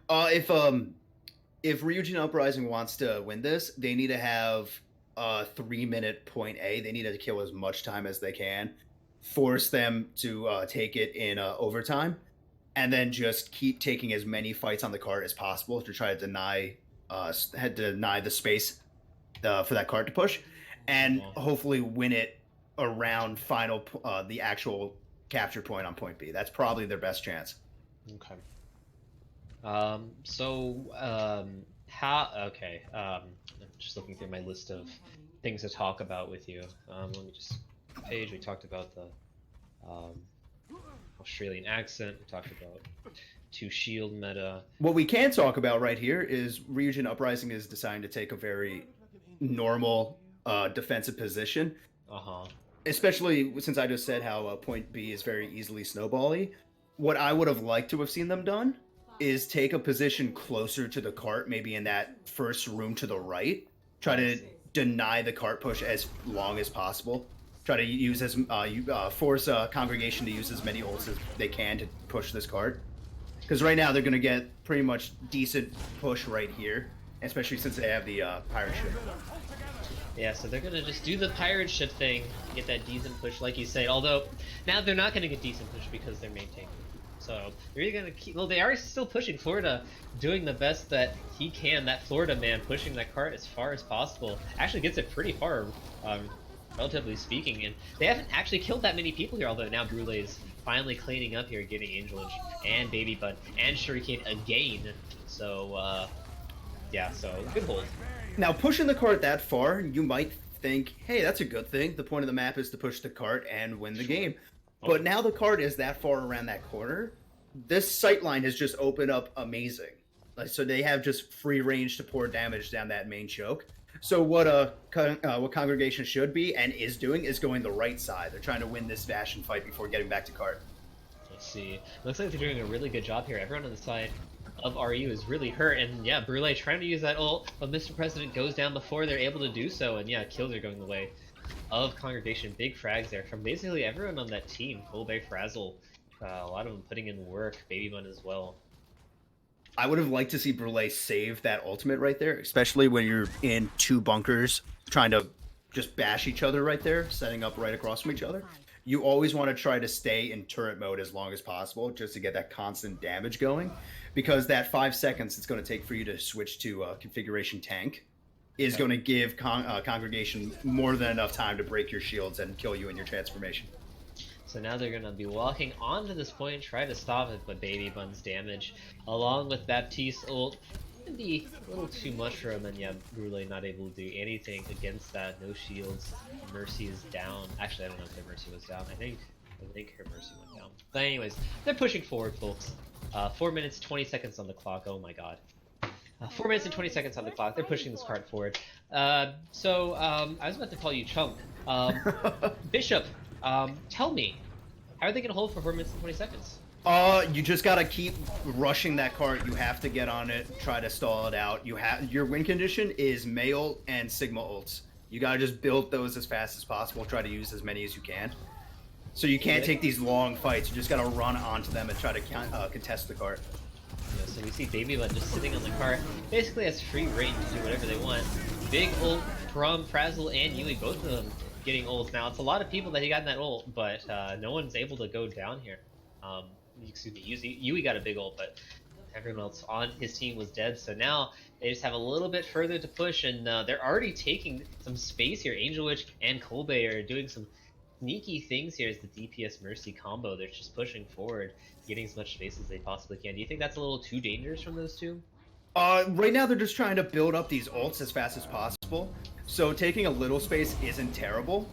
If Ryujin Uprising wants to win this, they need to have a 3-minute point A. They need to kill as much time as they can, force them to take it in overtime, and then just keep taking as many fights on the cart as possible to try to deny the space for that cart to push, and hopefully win it around the actual capture point on point B. That's probably their best chance. Okay. I'm just looking through my list of things to talk about with you. Let me just page. We talked about the Australian accent. We talked about 2 shield meta. What we can talk about right here is Ryujin Uprising is deciding to take a very normal defensive position. Especially since I just said how point B is very easily snowbally. What I would have liked to have seen them done is take a position closer to the cart, maybe in that first room to the right. Try to deny the cart push as long as possible. Try to use force Congregation to use as many ults as they can to push this cart. Because right now they're going to get pretty much decent push right here, especially since they have the pirate ship. Yeah, so they're gonna just do the pirate ship thing, get that decent push, like you said. Although now they're not gonna get decent push because they're main tank. So they're either gonna keep. Well, they are still pushing Florida, doing the best that he can. That Florida man pushing that cart as far as possible. Actually gets it pretty far, relatively speaking. And they haven't actually killed that many people here. Although now Brule is finally cleaning up here, getting Angel and Baby Bud and Shuriken again. So yeah, so good hold. Now, pushing the cart that far, you might think, hey, that's a good thing. The point of the map is to push the cart and win the game. But now the cart is that far around that corner. This sightline has just opened up amazing. So they have just free range to pour damage down that main choke. So what Congregation should be and is doing is going the right side. They're trying to win this Bastion fight before getting back to cart. Let's see. Looks like they're doing a really good job here. Everyone on the side of RU is really hurt, and yeah, Brule trying to use that ult, but Mr. President goes down before they're able to do so, and yeah, kills are going the way of Congregation. Big frags there from basically everyone on that team. Colbay, Frazzle, a lot of them putting in work, Baby Bun as well. I would have liked to see Brule save that ultimate right there, especially when you're in 2 bunkers trying to just bash each other right there, setting up right across from each other. You always want to try to stay in turret mode as long as possible just to get that constant damage going, because that 5 seconds it's going to take for you to switch to configuration tank is going to give Congregation more than enough time to break your shields and kill you in your transformation. So now they're going to be walking onto this point, try to stop it, but Baby Bun's damage, along with Baptiste ult, can be a little too much for him, and yeah, Brule not able to do anything against that. No shields. Mercy is down. Actually, I don't know if their Mercy was down. I think her Mercy went down. But anyways, they're pushing forward, folks. 4 minutes, 20 seconds on the clock. Oh my god. 4 minutes and 20 seconds on the clock. They're pushing this card forward. I was about to call you Chunk. Bishop, tell me, how are they going to hold for 4 minutes and 20 seconds? You just gotta keep rushing that cart. You have to get on it, try to stall it out. Your win condition is May ult and Sigma ults. You gotta just build those as fast as possible. Try to use as many as you can. So you can't take these long fights. You just gotta run onto them and try to contest the cart. Yeah, so we see Baby Bud just sitting on the cart, basically has free reign to do whatever they want. Big ult from Frazzle and Yui, both of them getting ults. Now it's a lot of people that he got in that ult, but no one's able to go down here. Excuse me, Yui got a big ult, but everyone else on his team was dead. So now they just have a little bit further to push, and they're already taking some space here. Angel Witch and Colbay are doing some sneaky things here as the DPS Mercy combo. They're just pushing forward, getting as much space as they possibly can. Do you think that's a little too dangerous from those two? Right now they're just trying to build up these ults as fast as possible. So taking a little space isn't terrible.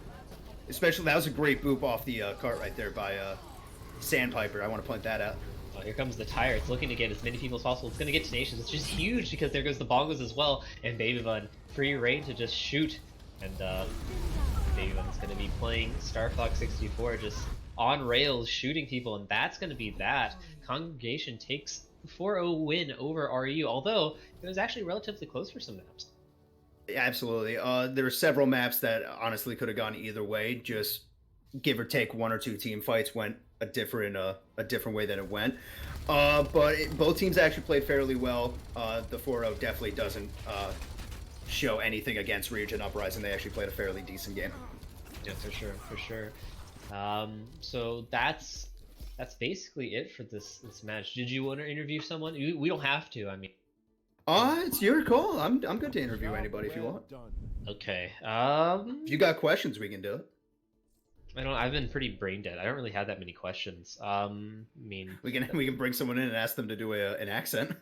Especially, that was a great boop off the cart right there by Sandpiper. I want to point that out. Oh, here comes the tire. It's looking to get as many people as possible. It's going to get Tenacious. It's just huge because there goes the Bongos as well. And Baby Bun, free reign to just shoot. And Baby Bun's going to be playing Star Fox 64, just on rails, shooting people. And that's going to be that. Congregation takes 4-0 win over RU, although it was actually relatively close for some maps. Absolutely. There were several maps that honestly could have gone either way. Just give or take one or two team fights went a different way than it went. Both teams actually played fairly well. The 4-0 definitely doesn't show anything against Ryujin Uprising. They actually played a fairly decent game. Yeah, for sure. So that's basically it for this match. Did you want to interview someone? We don't have to. I mean, it's your call. I'm good to interview anybody if you want. okay. If you got questions, we can do it. I've been pretty brain dead. I don't really have that many questions. I mean, we can bring someone in and ask them to do an accent.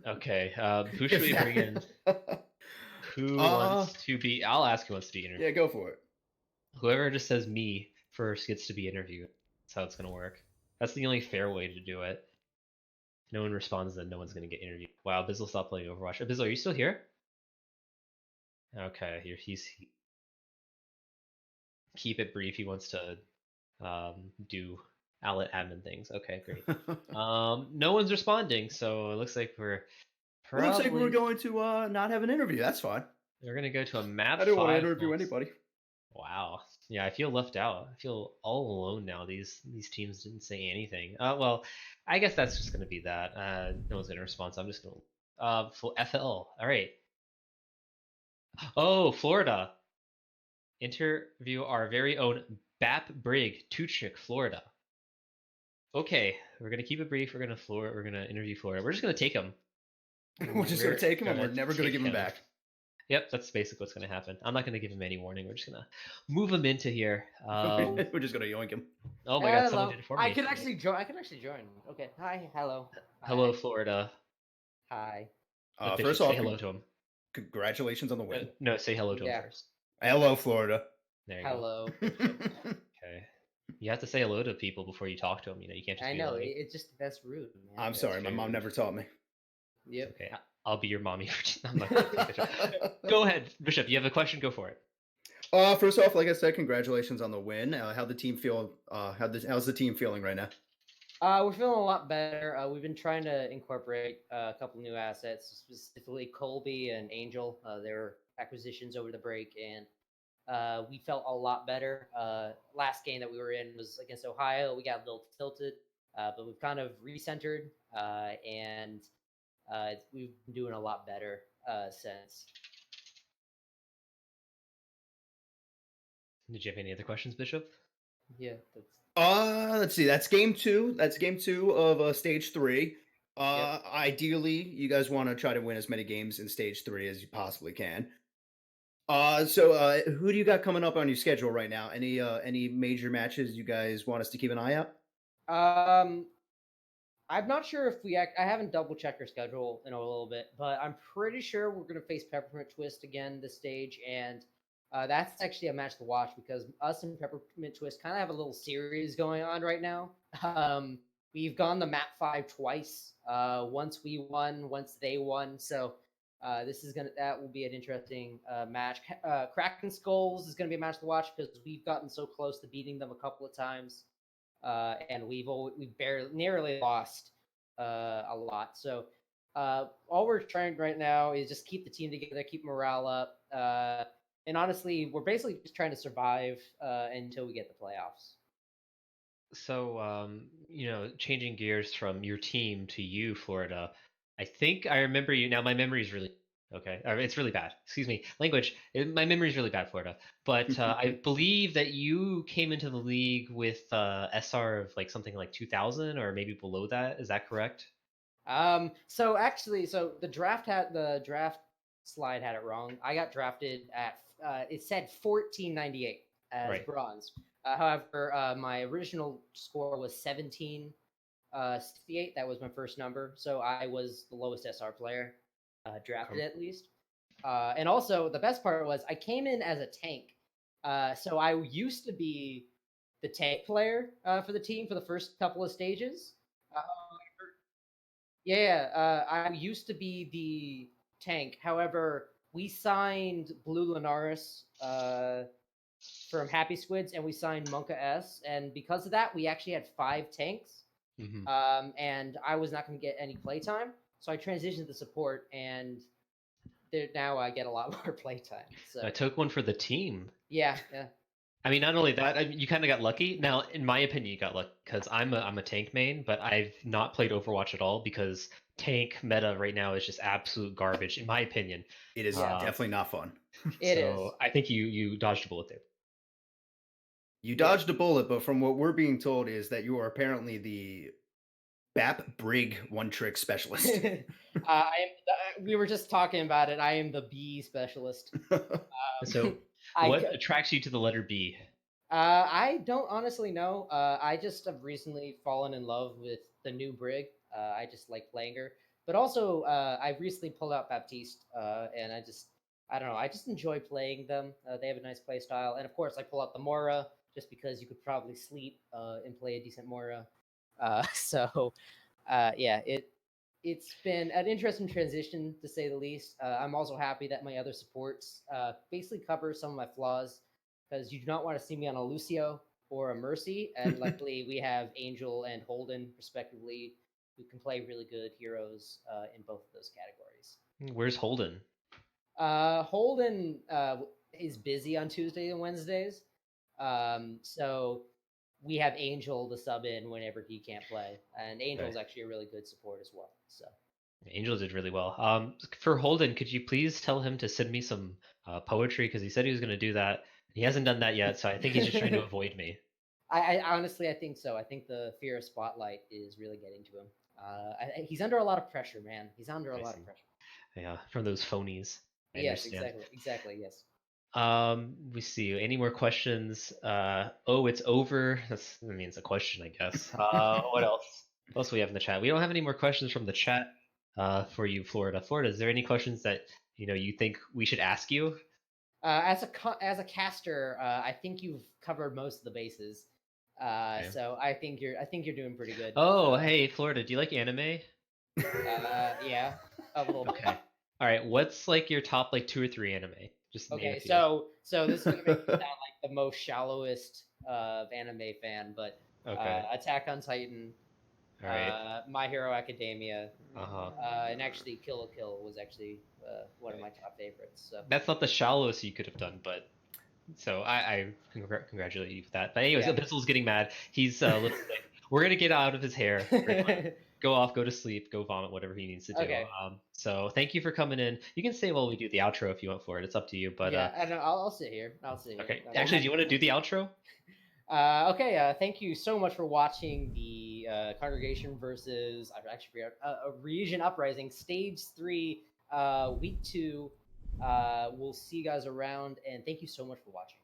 Okay. Who should we bring in? Who wants to be? I'll ask who wants to be interviewed. Yeah, go for it. Whoever just says me first gets to be interviewed. That's how it's gonna work. That's the only fair way to do it. If no one responds, then no one's gonna get interviewed. Wow, Bizzle stopped playing Overwatch. Bizzle, are you still here? Okay, he's keep it brief. He wants to do Owlet admin things. Okay, great. No one's responding, so it looks like we're It looks like we're going to not have an interview. That's fine. We're gonna go to a map. I don't want to interview anybody. Wow. Yeah, I feel left out. I feel all alone now. These teams didn't say anything. Well, I guess that's just gonna be that. No one's gonna respond, so I'm just gonna FL. All right. Oh, Florida. Interview our very own Bap Brig, Tuchik, Florida. Okay, we're gonna keep it brief. We're gonna interview Florida. We're just gonna take him. We're just gonna take him, and we're never gonna give him back. Yep, that's basically what's gonna happen. I'm not gonna give him any warning. We're just gonna move him into here. We're just gonna yoink him. Oh my god, someone did it for me. I can actually join. Okay. Hi. Hello. Hello, Florida. Hi. First off, say hello to him. Congratulations on the win. No, say hello to him first. Hello, Florida. There you Hello. go. Okay. You have to say hello to people before you talk to them. You know, you can't just. I know it's just that's rude. Man. I'm sorry, my mom never taught me. Yep. Okay, I'll be your mommy. I'm not gonna take a shot. Go ahead, Bishop. You have a question? Go for it. First off, like I said, congratulations on the win. How'd the team feel? How's the team feeling right now? We're feeling a lot better. We've been trying to incorporate a couple new assets, specifically Colby and Angel. Their acquisitions over the break, and we felt a lot better. Last game that we were in was against Ohio. We got a little tilted, but we've kind of recentered, and we've been doing a lot better since. Did you have any other questions, Bishop? Yeah. Let's see. That's game two. That's game two of stage 3. Yep. Ideally, you guys want to try to win as many games in stage 3 as you possibly can. So who do you got coming up on your schedule right now? Any major matches you guys want us to keep an eye out? I'm not sure if I haven't double checked our schedule in a little bit, but I'm pretty sure we're going to face Peppermint Twist again this stage, and that's actually a match to watch because us and Peppermint Twist kind of have a little series going on right now. We've gone the map 5 twice. Once we won, once they won. So that will be an interesting match. Kraken Skulls is going to be a match to watch because we've gotten so close to beating them a couple of times, and we've narrowly lost a lot. So all we're trying right now is just keep the team together, keep morale up. And honestly, we're basically just trying to survive until we get the playoffs. So, changing gears from your team to you, Florida, I think I remember you. Now, my memory is really okay. It's really bad. Excuse me. Language. My memory is really bad, Florida. But I believe that you came into the league with SR of something like 2000 or maybe below that. Is that correct? So the draft slide had it wrong. I got drafted at it said 1498 as bronze. However, my original score was 1768. That was my first number, so I was the lowest SR player drafted at least. And also, the best part was I came in as a tank. So I used to be the tank player for the team for the first couple of stages. Yeah, I used to be the tank. However, we signed Blue Lunaris from Happy Squids, and we signed Monka S, and because of that, we actually had 5 tanks. Mhm. And I was not going to get any playtime, so I transitioned to support, and now I get a lot more playtime. So I took one for the team. yeah. I mean, not only that, I mean, you kind of got lucky. Now, in my opinion, you got lucky because I'm a tank main, but I've not played Overwatch at all because tank meta right now is just absolute garbage, in my opinion. It is Yeah. definitely not fun. It so is. I think you dodged a bullet there. You dodged a bullet, but from what we're being told is that you are apparently the BAP Brig one-trick specialist. We were just talking about it. I am the B specialist. So, what attracts you to the letter B? I don't honestly know. I just have recently fallen in love with the new Brig. I just like playing her. But also, I recently pulled out Baptiste, and I don't know, I just enjoy playing them. They have a nice play style. And of course, I pull out the Mora just because you could probably sleep and play a decent Mora. Yeah, it's been an interesting transition to say the least. I'm also happy that my other supports basically cover some of my flaws because you do not want to see me on a Lucio or a Mercy. And luckily, we have Angel and Holden, respectively, who can play really good heroes in both of those categories. Where's Holden? Holden is busy on Tuesdays and Wednesdays. So we have Angel to sub in whenever he can't play. And Angel's actually a really good support as well. So Angel did really well. For Holden, could you please tell him to send me some poetry because he said he was going to do that. He hasn't done that yet, so I think he's just trying to avoid me. I honestly, I think so. I think the fear of spotlight is really getting to him. He's under a lot of pressure, man. He's under a lot of pressure. Yeah, from those phonies. I Yes, understand. exactly. Yes. We see. Any more questions? Oh, it's over. That means a question, I guess. What else? What else do we have in the chat? We don't have any more questions from the chat. For you, Florida. Florida, is there any questions that you think we should ask you? As a caster, I think you've covered most of the bases. Okay. So I think you're doing pretty good. Oh, hey, Florida, do you like anime? Yeah, a little bit. Okay. All right. What's like your top like 2 or 3 anime? Just name Okay, a few. so this is gonna make me sound like the most shallowest anime fan, but Okay. Attack on Titan, All right. My Hero Academia, Uh-huh. and actually Kill la Kill was actually one of my top favorites. So That's not the shallowest you could have done, but so I congratulate you for that. But anyways, Yeah. Abyssal's getting mad. He's a little sick. We're gonna get out of his hair. We're gonna go off, go to sleep, go vomit, whatever he needs to do. Okay. So thank you for coming in. You can stay while we do the outro if you want for it. It's up to you. But yeah, and I'll sit here. I'll sit here. okay. Actually, do you want to do the outro? Okay. Thank you so much for watching the Congregation versus I actually forgot Ryujin Uprising Stage 3, Week 2. We'll see you guys around, and thank you so much for watching.